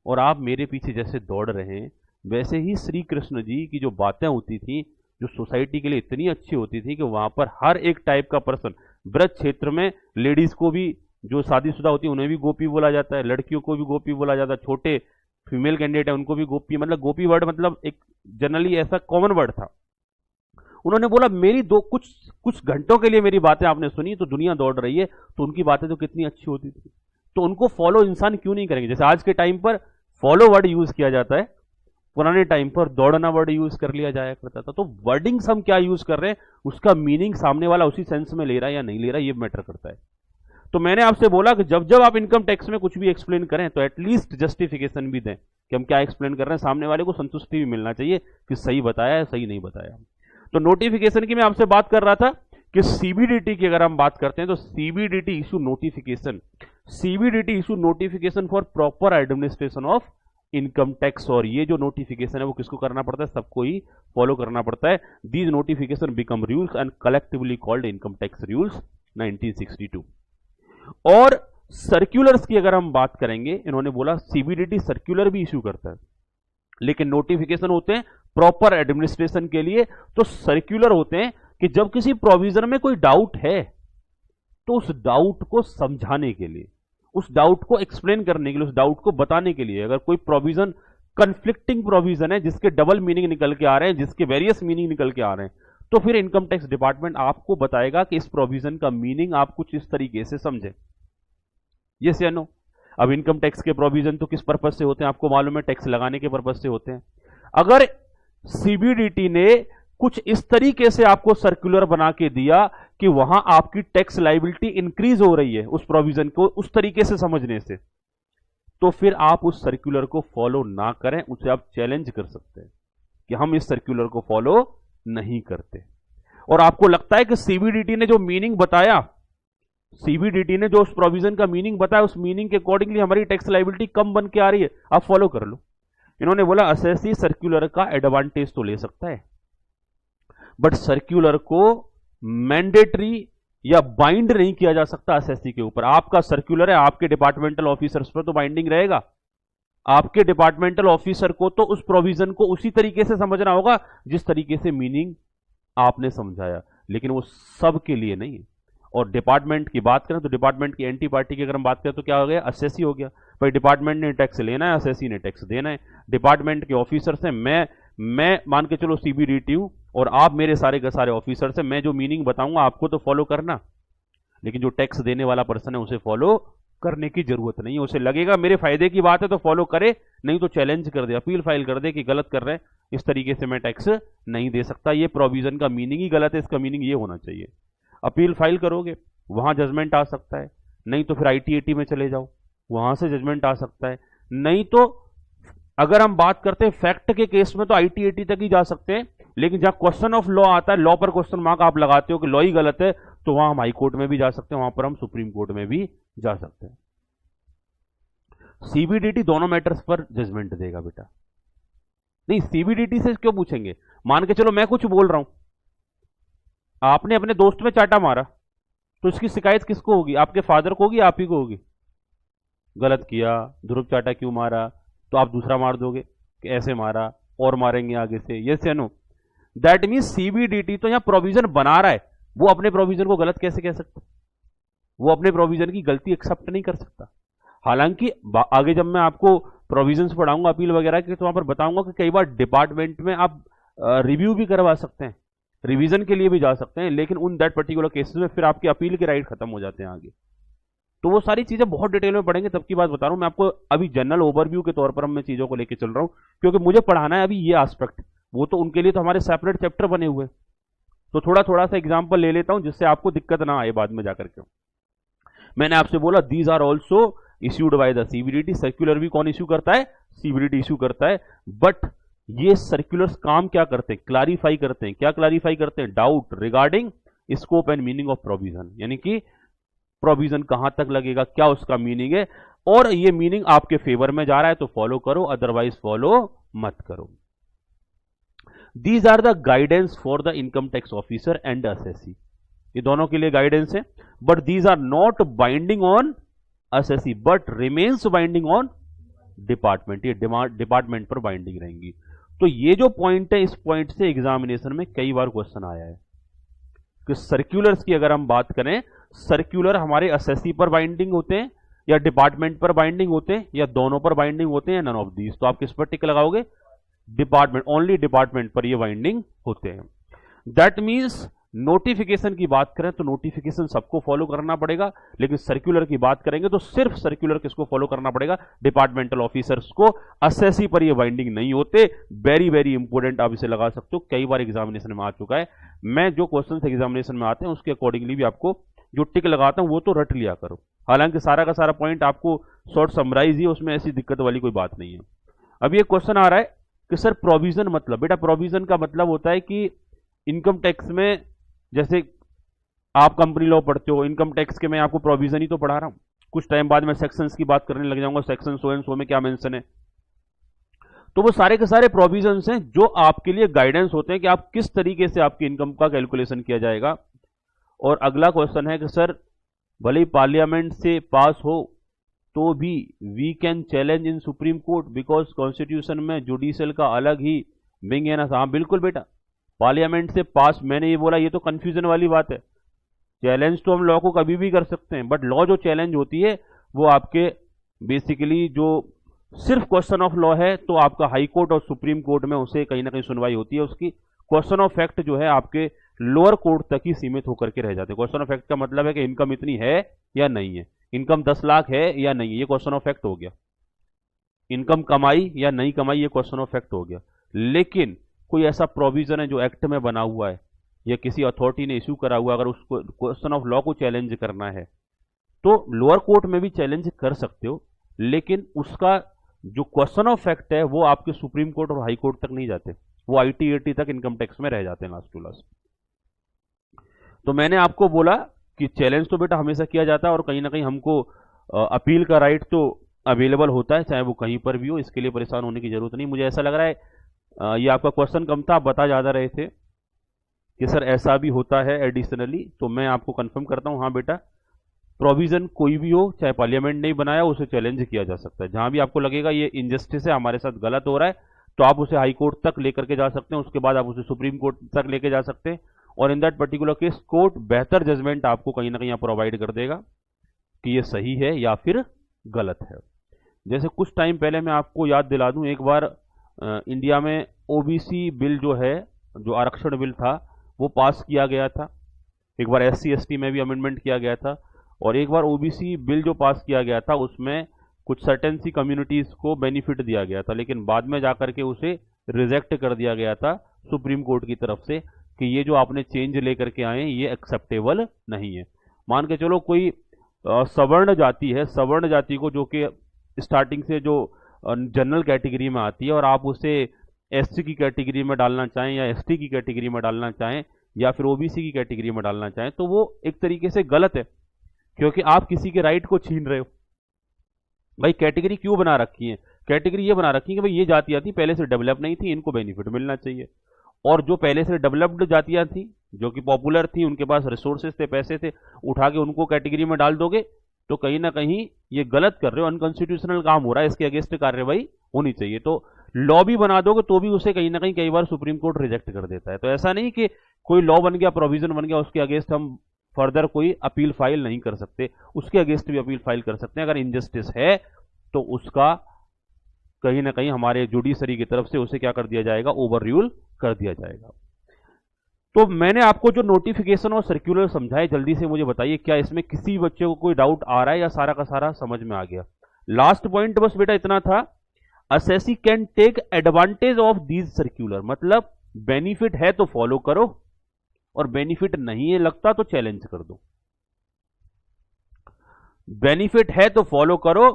और आप मेरे पीछे जैसे दौड़ रहे हैं, वैसे ही श्री कृष्ण जी की जो बातें होती थी, जो सोसाइटी के लिए इतनी अच्छी होती थी कि वहां पर हर एक टाइप का पर्सन, ब्रज क्षेत्र में लेडीज को भी जो शादीशुदा होती है उन्हें भी गोपी बोला जाता है, लड़कियों को भी गोपी बोला जाता है, छोटे फीमेल कैंडिडेट है उनको भी गोपी, मतलब गोपी वर्ड मतलब एक जनरली ऐसा कॉमन वर्ड था। उन्होंने बोला मेरी कुछ घंटों के लिए मेरी बातें आपने सुनी तो दुनिया दौड़ रही है, तो उनकी बातें तो कितनी अच्छी होती थी, तो उनको फॉलो इंसान क्यों नहीं करेंगे। जैसे आज के टाइम पर फॉलो वर्ड यूज किया जाता है, पुराने टाइम पर दौड़ना वर्ड यूज कर लिया जाया करता था। तो वर्डिंग्स हम क्या यूज कर रहे हैं, उसका मीनिंग सामने वाला उसी सेंस में ले रहा है या नहीं ले रहा है, ये मैटर करता है। तो मैंने आपसे बोला कि जब जब आप इनकम टैक्स में कुछ भी एक्सप्लेन करें तो एटलीस्ट जस्टिफिकेशन भी दें कि हम क्या एक्सप्लेन कर रहे हैं, सामने वाले को संतुष्टि भी मिलना चाहिए कि सही बताया है सही नहीं बताया। तो नोटिफिकेशन की मैं आपसे बात कर रहा था कि सीबीडीटी की अगर हम बात करते हैं तो CBDT issue notification, CBDT issue notification for proper administration of income tax. और ये जो नोटिफिकेशन है वो किसको करना पड़ता है, सबको ही फॉलो करना पड़ता है। These notification become rules and collectively called income tax rules 1962। और सर्क्यूलर्स की अगर हम बात करेंगे, इन्होंने बोला सीबीडीटी सर्क्यूलर भी इशू करता है। लेकिन नोटिफिकेशन होते हैं प्रॉपर एडमिनिस्ट्रेशन के लिए। तो सर्कुलर होते हैं कि जब किसी प्रोविजन में कोई डाउट है तो उस डाउट को समझाने के लिए, उस डाउट को एक्सप्लेन करने के लिए, उस डाउट को बताने के लिए। अगर कोई प्रोविजन कंफ्लिक्टिंग प्रोविजन है, जिसके डबल मीनिंग निकल के आ रहे हैं, जिसके वेरियस मीनिंग निकल के आ रहे हैं, तो फिर इनकम टैक्स डिपार्टमेंट आपको बताएगा कि इस प्रोविजन का मीनिंग आप कुछ इस तरीके से समझे। यस या नो? अब इनकम टैक्स के प्रोविजन तो किस पर्पज से होते हैं आपको मालूम है, टैक्स लगाने के पर्पज से होते हैं। अगर सीबीडीटी ने कुछ इस तरीके से आपको सर्कुलर बना के दिया कि वहां आपकी टैक्स लायबिलिटी इंक्रीज हो रही है उस प्रोविजन को उस तरीके से समझने से, तो फिर आप उस सर्कुलर को फॉलो ना करें, उसे आप चैलेंज कर सकते हैं कि हम इस सर्कुलर को फॉलो नहीं करते। और आपको लगता है कि सीबीडीटी ने जो मीनिंग बताया, सीबीडीटी ने जो उस प्रोविजन का मीनिंग बताया, उस मीनिंग के अकॉर्डिंगली हमारी टैक्स लायबिलिटी कम बन के आ रही है, आप फॉलो कर लो। इन्होंने बोला असेसी सर्कुलर का एडवांटेज तो ले सकता है, बट सर्कुलर को मैंडेटरी या बाइंड नहीं किया जा सकता असेसी के ऊपर। आपका सर्कुलर है, आपके डिपार्टमेंटल ऑफिसर्स पर तो बाइंडिंग रहेगा। आपके डिपार्टमेंटल ऑफिसर को तो उस प्रोविजन को उसी तरीके से समझना होगा जिस तरीके से मीनिंग आपने समझाया, लेकिन वो सब के लिए नहीं है। और डिपार्टमेंट की बात करें तो डिपार्टमेंट की एंटी पार्टी की अगर हम बात करें तो क्या हो गया, असेसी हो गया। भाई डिपार्टमेंट ने टैक्स लेना है, असेसी ने टैक्स देना है। डिपार्टमेंट के ऑफिसर से मैं मान के चलो सीबीडीटी हूं और आप मेरे सारे के सारे ऑफिसर से, मैं जो मीनिंग बताऊंगा आपको तो फॉलो करना, लेकिन जो टैक्स देने वाला पर्सन है उसे फॉलो करने की जरूरत नहीं है। उसे लगेगा मेरे फायदे की बात है तो फॉलो करे, नहीं तो चैलेंज कर दे, अपील फाइल कर दे कि गलत कर रहे हैं, इस तरीके से मैं टैक्स नहीं दे सकता, ये प्रोविजन का मीनिंग ही गलत है, इसका मीनिंग ये होना चाहिए। अपील फाइल करोगे, वहां जजमेंट आ सकता है, नहीं तो फिर आईटीएटी में चले जाओ, वहां से जजमेंट आ सकता है, नहीं तो अगर हम बात करते हैं फैक्ट के केस में तो आईटीएटी तक ही जा सकते हैं। लेकिन जहां क्वेश्चन ऑफ लॉ आता है, लॉ पर क्वेश्चन मार्क आप लगाते हो कि लॉ ही गलत है, तो वहां हम हाई कोर्ट में भी जा सकते हैं, वहां पर हम सुप्रीम कोर्ट में भी जा सकते हैं। सीबीडीटी दोनों मैटर्स पर जजमेंट देगा बेटा। नहीं, सीबीडीटी से क्यों पूछेंगे? मान के चलो मैं कुछ बोल रहा हूं, आपने अपने दोस्त में चाटा मारा, तो इसकी शिकायत किसको होगी? आपके फादर को होगी, आप ही को होगी। गलत किया, ध्रुव चाटा क्यों मारा, तो आप दूसरा मार दोगे कि ऐसे मारा और मारेंगे आगे से। यस या नो? दैट मीन सीबीडीटी तो यहां प्रोविजन बना रहा है, वो अपने प्रोविजन को गलत कैसे कह सकता? वो अपने प्रोविजन की गलती एक्सेप्ट नहीं कर सकता। हालांकि आगे जब मैं आपको प्रोविजंस पढ़ाऊंगा अपील वगैरह के, तो वहां पर बताऊंगा कि कई बार डिपार्टमेंट में आप रिव्यू भी करवा सकते हैं, रिवीजन के लिए भी जा सकते हैं, लेकिन उन दैट पर्टिकुलर केसेस में फिर आपकी अपील के राइट खत्म हो जाते हैं आगे। तो वो सारी चीजें बहुत डिटेल में पढ़ेंगे, तब की बात बता रहा हूं मैं आपको। अभी जनरल ओवरव्यू के तौर पर मैं चीजों को लेकर चल रहा हूं, क्योंकि मुझे पढ़ाना है अभी ये एस्पेक्ट, वो तो उनके लिए तो हमारे सेपरेट चैप्टर बने हुए। तो थोड़ा थोड़ा सा एग्जाम्पल ले लेता हूं जिससे आपको दिक्कत ना आए बाद में जाकर के। मैंने आपसे बोला these are also issued by the CBDT. Circular भी कौन इश्यू करता है? सीबीडीटी इश्यू करता है। बट ये सर्कुलर्स काम क्या करते हैं? क्लैरिफाई करते हैं। क्या क्लैरिफाई करते हैं? Doubt regarding scope and meaning of provision, यानी कि प्रोविजन कहां तक लगेगा, क्या उसका मीनिंग है, और ये मीनिंग आपके फेवर में जा रहा है तो फॉलो करो, अदरवाइज फॉलो मत करो। These are the guidance for the income tax officer and assessee. ये दोनों के लिए गाइडेंस है, but these are not binding on assessee but remains binding on department. ये डिपार्टमेंट पर बाइंडिंग रहेंगी। तो ये जो पॉइंट है, इस पॉइंट से एग्जामिनेशन में कई बार क्वेश्चन आया है कि सर्कुलर्स की अगर हम बात करें, सर्कुलर हमारे असेसी पर बाइंडिंग होते हैं या डिपार्टमेंट पर बाइंडिंग होते हैं या दोनों पर बाइंडिंग होते हैं या नन ऑफ दीज। तो आप किस पर टिक लगाओगे? डिपार्टमेंट, ओनली डिपार्टमेंट पर ये बाइंडिंग होते हैं। दैट मीन्स नोटिफिकेशन की बात करें तो नोटिफिकेशन सबको फॉलो करना पड़ेगा, लेकिन सर्कुलर की बात करेंगे तो सिर्फ सर्कुलर किसको फॉलो करना पड़ेगा? डिपार्टमेंटल ऑफिसर्स को। असेसी पर ये बाइंडिंग नहीं होते। वेरी वेरी इंपॉर्टेंट, आप इसे लगा सकते हो, कई बार एग्जामिनेशन में आ चुका है। मैं जो क्वेश्चन एग्जामिनेशन में आते हैं उसके अकॉर्डिंगली भी आपको जो टिक लगाता हूं वो तो रट लिया करो। हालांकि सारा का सारा पॉइंट आपको शॉर्ट समराइज ही, उसमें ऐसी दिक्कत वाली कोई बात नहीं है। अब ये क्वेश्चन आ रहा है कि सर प्रोविजन मतलब, बेटा प्रोविजन का मतलब होता है कि इनकम टैक्स में, जैसे आप कंपनी लॉ पढ़ते हो, इनकम टैक्स के मैं आपको प्रोविजन ही तो पढ़ा रहा हूं। कुछ टाइम बाद मैं सेक्शंस की बात करने लग जाऊंगा, सेक्शन सो एंड सो में क्या मेंशन है। तो वो सारे के सारे प्रोविजंस हैं जो आपके लिए गाइडेंस होते हैं कि आप किस तरीके से आपकी इनकम का कैलकुलेशन किया जाएगा। और अगला क्वेश्चन है कि सर भले ही पार्लियामेंट से पास हो तो भी we can challenge in supreme court because constitution में जुडिशियल का अलग ही विंग है ना। हाँ बिल्कुल बेटा, पार्लियामेंट से पास, मैंने ये बोला, ये तो कंफ्यूजन वाली बात है। चैलेंज तो हम लॉ को कभी भी कर सकते हैं, बट लॉ जो चैलेंज होती है वो आपके बेसिकली जो सिर्फ क्वेश्चन ऑफ लॉ है तो आपका हाई कोर्ट और सुप्रीम कोर्ट में उसे कहीं ना कहीं सुनवाई होती है उसकी। क्वेश्चन ऑफ फैक्ट जो है आपके लोअर कोर्ट तक ही सीमित होकर के रह जाते हैं। क्वेश्चन ऑफ फैक्ट का मतलब है कि इनकम इतनी है या नहीं है, इनकम 10 लाख है या नहीं है, ये क्वेश्चन ऑफ फैक्ट हो गया। इनकम कमाई या नहीं कमाई, ये क्वेश्चन ऑफ फैक्ट हो गया। लेकिन कोई ऐसा प्रोविजन है जो एक्ट में बना हुआ है या किसी अथॉरिटी ने इशू करा हुआ, अगर उसको क्वेश्चन ऑफ लॉ को चैलेंज करना है तो लोअर कोर्ट में भी चैलेंज कर सकते हो, लेकिन उसका जो क्वेश्चन ऑफ फैक्ट है वो आपके सुप्रीम कोर्ट और हाई कोर्ट तक नहीं जाते, वो ITAT तक इनकम टैक्स में रह जाते हैं लास्ट टू लास्ट। तो मैंने आपको बोला कि चैलेंज तो बेटा हमेशा किया जाता है और कहीं ना कहीं हमको अपील का राइट तो अवेलेबल होता है, चाहे वो कहीं पर भी हो, इसके लिए परेशान होने की जरूरत नहीं। मुझे ऐसा लग रहा है ये आपका क्वेश्चन कम था, आप बता ज्यादा रहे थे कि सर ऐसा भी होता है एडिशनली, तो मैं आपको कंफर्म करता हूं, हाँ बेटा प्रोविजन कोई भी हो, चाहे पार्लियामेंट नहीं बनाया, उसे चैलेंज किया जा सकता है। जहां भी आपको लगेगा ये इनजस्टिस है, हमारे साथ गलत हो रहा है, तो आप उसे हाई कोर्ट तक लेकर के जा सकते हैं, उसके बाद आप उसे सुप्रीम कोर्ट तक लेके जा सकते हैं, और इन दैट पर्टिकुलर केस कोर्ट बेहतर जजमेंट आपको कहीं ना कहीं प्रोवाइड कर देगा कि ये सही है या फिर गलत है। जैसे कुछ टाइम पहले मैं आपको याद दिला दूं, एक बार इंडिया में OBC बिल जो है, जो आरक्षण बिल था, वो पास किया गया था। एक बार SC ST में भी अमेंडमेंट किया गया था, और एक बार OBC बिल जो पास किया गया था उसमें कुछ सर्टेन सी कम्युनिटीज को बेनिफिट दिया गया था, लेकिन बाद में जाकर के उसे रिजेक्ट कर दिया गया था सुप्रीम कोर्ट की तरफ से कि ये जो आपने चेंज लेकर के आए ये एक्सेप्टेबल नहीं है। मान के चलो कोई सवर्ण जाति है, सवर्ण जाति को जो कि स्टार्टिंग से जो जनरल कैटेगरी में आती है, और आप उसे SC की कैटेगरी में डालना चाहें या ST की कैटेगरी में डालना चाहें या फिर OBC की कैटेगरी में डालना चाहें, तो वो एक तरीके से गलत है, क्योंकि आप किसी के राइट को छीन रहे हो। भाई कैटेगरी क्यों बना रखी है? कैटेगरी ये बना रखी है कि भाई ये जातियां थी पहले से डेवलप नहीं थी, इनको बेनिफिट मिलना चाहिए, और जो पहले से डेवलप्ड जातियां थी, जो कि पॉपुलर थी, उनके पास रिसोर्सेज थे, पैसे थे, उठा के उनको कैटेगरी में डाल दोगे तो कहीं ना कहीं ये गलत कर रहे हो, अनकॉन्स्टिट्यूशनल काम हो रहा है, इसके अगेंस्ट कार्रवाई होनी चाहिए। तो लॉ भी बना दोगे तो भी उसे कहीं ना कहीं कई बार सुप्रीम कोर्ट रिजेक्ट कर देता है। तो ऐसा नहीं कि कोई लॉ बन गया, प्रोविजन बन गया, उसके अगेंस्ट हम फर्दर कोई अपील फाइल नहीं कर सकते, उसके अगेंस्ट भी अपील फाइल कर सकते हैं। अगर इनजस्टिस है तो उसका कहीं ना कहीं हमारे जुडिशरी की तरफ से उसे क्या कर दिया जाएगा, ओवर रूल कर दिया जाएगा। तो मैंने आपको जो नोटिफिकेशन और सर्कुलर समझाए, जल्दी से मुझे बताइए क्या इसमें किसी बच्चे को कोई डाउट आ रहा है या सारा का सारा समझ में आ गया? लास्ट पॉइंट बस बेटा इतना था, assessee can take advantage of these circular, मतलब बेनिफिट है तो फॉलो करो और बेनिफिट नहीं है लगता तो चैलेंज कर दो। बेनिफिट है तो फॉलो करो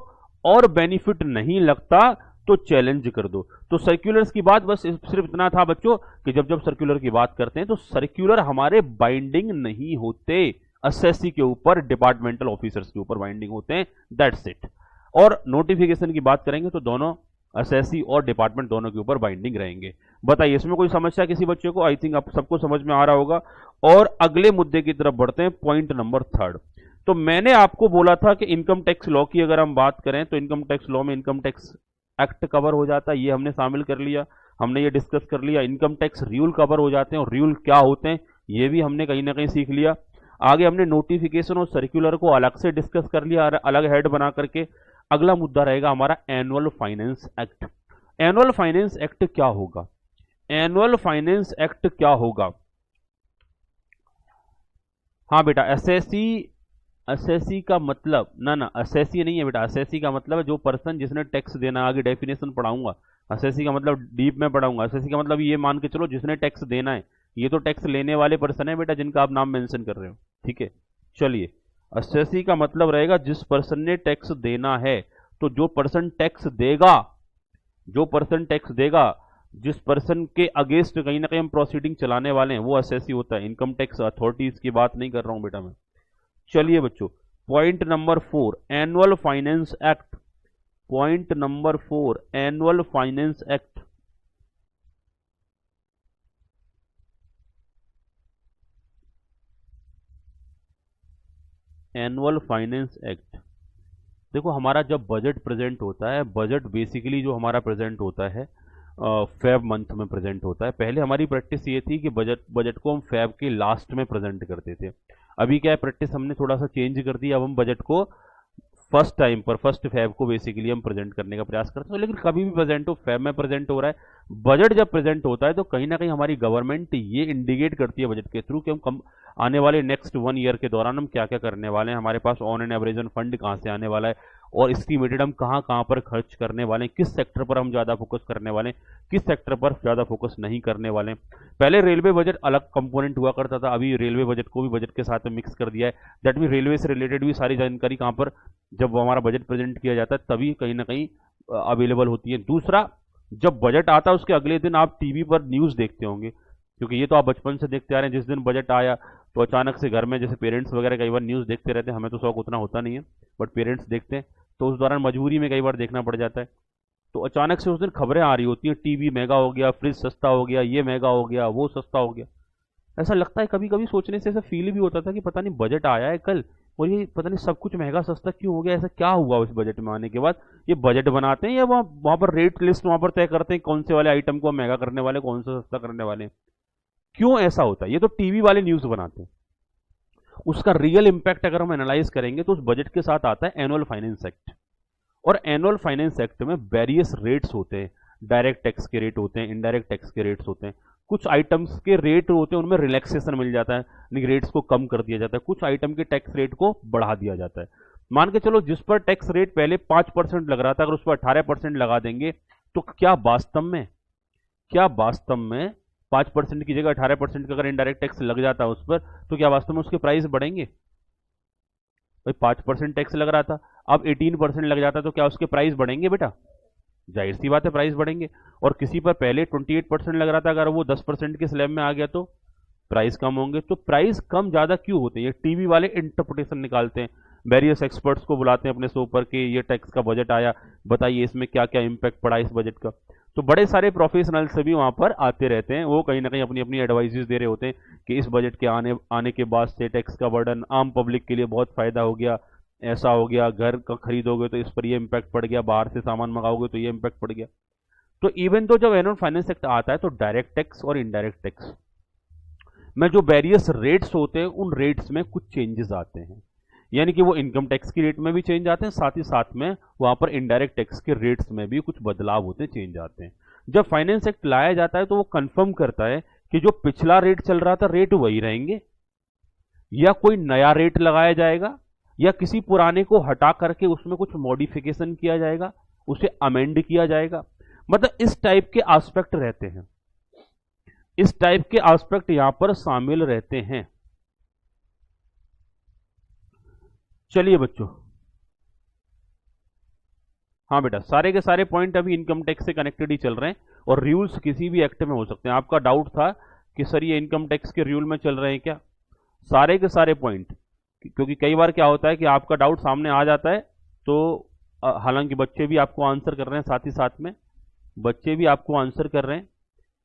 और बेनिफिट नहीं लगता तो चैलेंज कर दो। तो सर्कुलर्स की बात बस सिर्फ इतना था बच्चों कि जब जब सर्कुलर की बात करते हैं तो सर्कुलर हमारे बाइंडिंग नहीं होते, असेसी के ऊपर, डिपार्टमेंटल ऑफिसर्स के ऊपर बाइंडिंग होते हैं, दैट्स इट। और नोटिफिकेशन की बात करेंगे तो दोनों असेसी और डिपार्टमेंट दोनों के ऊपर बाइंडिंग रहेंगे। बताइए इसमें कोई समस्या किसी बच्चे को? आई थिंक आप सबको समझ में आ रहा होगा। और अगले मुद्दे की तरफ बढ़ते हैं, पॉइंट नंबर 3। तो मैंने आपको बोला था कि इनकम टैक्स लॉ की अगर हम बात करें तो इनकम टैक्स लॉ में इनकम टैक्स एक्ट कवर हो जाता है, ये हमने शामिल कर लिया, हमने ये डिस्कस कर लिया। इनकम टैक्स रूल कवर हो जाते हैं, और रूल क्या होते हैं ये भी हमने कहीं ना कहीं सीख लिया। आगे हमने नोटिफिकेशन और सर्कुलर को अलग से डिस्कस कर लिया, अलग हेड बना करके। अगला मुद्दा रहेगा हमारा annual finance act. Annual finance act क्या होगा? एनुअल फाइनेंस एक्ट क्या होगा? हाँ बेटा, असेसी का मतलब ना असेसी नहीं है बेटा, असेसी का मतलब है जो पर्सन जिसने टैक्स देना। आगे डेफिनेशन पढ़ाऊंगा, असेसी का मतलब डीप में पढ़ाऊंगा। असेसी का मतलब ये मान के चलो जिसने टैक्स देना है, ये तो टैक्स लेने वाले पर्सन है बेटा जिनका आप नाम मेंशन कर रहे हो, ठीक है। चलिए, असेसी का मतलब रहेगा जिस पर्सन ने टैक्स देना है। तो जो पर्सन टैक्स देगा, जो पर्सन टैक्स देगा, जिस पर्सन के अगेंस्ट कहीं ना कहीं हम प्रोसीडिंग चलाने वाले हैं, वो असेसी होता है। इनकम टैक्स अथॉरिटीज की बात नहीं कर रहा हूं बेटा मैं। चलिए बच्चों, point number 4, annual finance act. Point number 4, annual finance act. Annual finance act देखो हमारा जब बजट प्रेजेंट होता है, बजट बेसिकली जो हमारा प्रेजेंट होता है फेब मंथ में प्रेजेंट होता है। पहले हमारी प्रैक्टिस ये थी कि बजट बजट को हम फेब के लास्ट में प्रेजेंट करते थे। अभी क्या है, प्रैक्टिस हमने थोड़ा सा चेंज कर दी, अब हम बजट को फर्स्ट टाइम पर फर्स्ट फेब को बेसिकली हम प्रेजेंट करने का प्रयास करते हैं। लेकिन कभी भी प्रेजेंट हो, फेब में प्रेजेंट हो रहा है, बजट जब प्रेजेंट होता है तो कहीं ना कहीं हमारी गवर्नमेंट ये इंडिकेट करती है बजट के थ्रू कि हम कम आने वाले नेक्स्ट 1 ईयर के दौरान हम क्या क्या करने वाले हैं, हमारे pass on an average fund कहाँ से आने वाला है, और एस्टिमेटेड हम कहाँ कहाँ पर खर्च करने वाले हैं, किस सेक्टर पर हम ज़्यादा फोकस करने वाले हैं, किस सेक्टर पर ज़्यादा फोकस नहीं करने वाले हैं। पहले रेलवे बजट अलग कंपोनेंट हुआ करता था, अभी रेलवे बजट को भी बजट के साथ मिक्स कर दिया है। दैट मीन रेलवे से रिलेटेड भी सारी जानकारी कहाँ पर, जब हमारा बजट प्रेजेंट किया जाता है तभी कहीं ना कहीं अवेलेबल होती है। दूसरा, जब बजट आता है उसके अगले दिन आप टीवी पर न्यूज़ देखते होंगे, क्योंकि ये तो आप बचपन से देखते आ रहे हैं। जिस दिन बजट आया तो अचानक से घर में, जैसे पेरेंट्स वगैरह कई बार न्यूज़ देखते रहते हैं, हमें तो शौक उतना होता नहीं है, बट पेरेंट्स देखते हैं, तो उस दौरान मजबूरी में कई बार देखना पड़ जाता है। तो अचानक से उस दिन खबरें आ रही होती हैं, टीवी महंगा हो गया, फ्रिज सस्ता हो गया, ये महंगा हो गया, वो सस्ता हो गया। ऐसा लगता है कभी कभी सोचने से, ऐसा फील भी होता था कि पता नहीं बजट आया है कल और ये पता नहीं सब कुछ महंगा सस्ता क्यों हो गया, ऐसा क्या हुआ उस बजट में आने के बाद। ये बजट बनाते हैं या वहाँ वहाँ पर रेट लिस्ट वहाँ पर तय करते हैं कौन से वाले आइटम को महंगा करने वाले, कौन सा सस्ता करने वाले, क्यों ऐसा होता है? ये तो टीवी वाले न्यूज़ बनाते हैं। उसका रियल इंपैक्ट अगर हम एनालाइज करेंगे तो उस बजट के साथ आता है एनुअल फाइनेंस एक्ट, और एनुअल फाइनेंस एक्ट में वेरियस रेट्स होते हैं। डायरेक्ट टैक्स के रेट होते हैं, इनडायरेक्ट टैक्स के रेट्स होते हैं, कुछ आइटम्स के रेट होते हैं उनमें रिलैक्सेशन मिल जाता है, यानी रेट्स को कम कर दिया जाता है, कुछ आइटम के टैक्स रेट को बढ़ा दिया जाता है। मान के चलो जिस पर टैक्स रेट पहले 5% लग रहा था, अगर उस पर 18% लगा देंगे तो क्या वास्तव में 5% की जगह 18% का अगर इनडायरेक्ट टैक्स लग जाता है उस पर, तो क्या वास्तव में उसके प्राइस बढ़ेंगे? भाई 5% टैक्स लग रहा था, अब 18% लग जाता है, तो क्या उसके प्राइस बढ़ेंगे बेटा? जाहिर सी बात है प्राइस बढ़ेंगे। और किसी पर पहले 28% लग रहा था, अगर वो 10% के स्लैब में आ गया तो प्राइस कम होंगे। तो प्राइस कम ज्यादा क्यों होते हैं? ये टीवी वाले इंटरप्रिटेशन निकालते हैं, वेरियस एक्सपर्ट्स को बुलाते हैं अपने शो पर कि ये टैक्स का बजट आया, बताइए इसमें क्या क्या इंपैक्ट पड़ा इस बजट का। तो बड़े सारे प्रोफेशनल्स भी वहां पर आते रहते हैं, वो कहीं ना कहीं अपनी अपनी एडवाइजेस दे रहे होते हैं कि इस बजट के आने के बाद से टैक्स का बर्डन आम पब्लिक के लिए बहुत फायदा हो गया, ऐसा हो गया, घर का खरीदोगे तो इस पर ये इम्पैक्ट पड़ गया, बाहर से सामान मंगाओगे तो ये इम्पैक्ट पड़ गया। तो इवन तो जब एनुअल फाइनेंस एक्ट आता है तो डायरेक्ट टैक्स और इनडायरेक्ट टैक्स में जो वेरियस रेट्स होते हैं उन रेट्स में कुछ चेंजेस आते हैं, यानी कि वो इनकम टैक्स की रेट में भी चेंज आते हैं, साथ ही साथ में वहां पर इनडायरेक्ट टैक्स के रेट्स में भी कुछ बदलाव होते हैं, चेंज आते हैं। जब फाइनेंस एक्ट लाया जाता है तो वो कंफर्म करता है कि जो पिछला रेट चल रहा था रेट वही रहेंगे, या कोई नया रेट लगाया जाएगा, या किसी पुराने को हटा करके उसमें कुछ मॉडिफिकेशन किया जाएगा, उसे अमेंड किया जाएगा। मतलब इस टाइप के एस्पेक्ट रहते हैं, इस टाइप के एस्पेक्ट यहां पर शामिल रहते हैं। चलिए बच्चों, हाँ बेटा, सारे के सारे पॉइंट अभी इनकम टैक्स से कनेक्टेड ही चल रहे हैं, और रूल्स किसी भी एक्ट में हो सकते हैं। आपका डाउट था कि सर ये इनकम टैक्स के रूल में चल रहे हैं क्या? सारे के सारे पॉइंट, क्योंकि कई बार क्या होता है कि आपका डाउट सामने आ जाता है, तो हालांकि बच्चे भी आपको आंसर कर रहे हैं, साथ ही साथ में बच्चे भी आपको आंसर कर रहे हैं,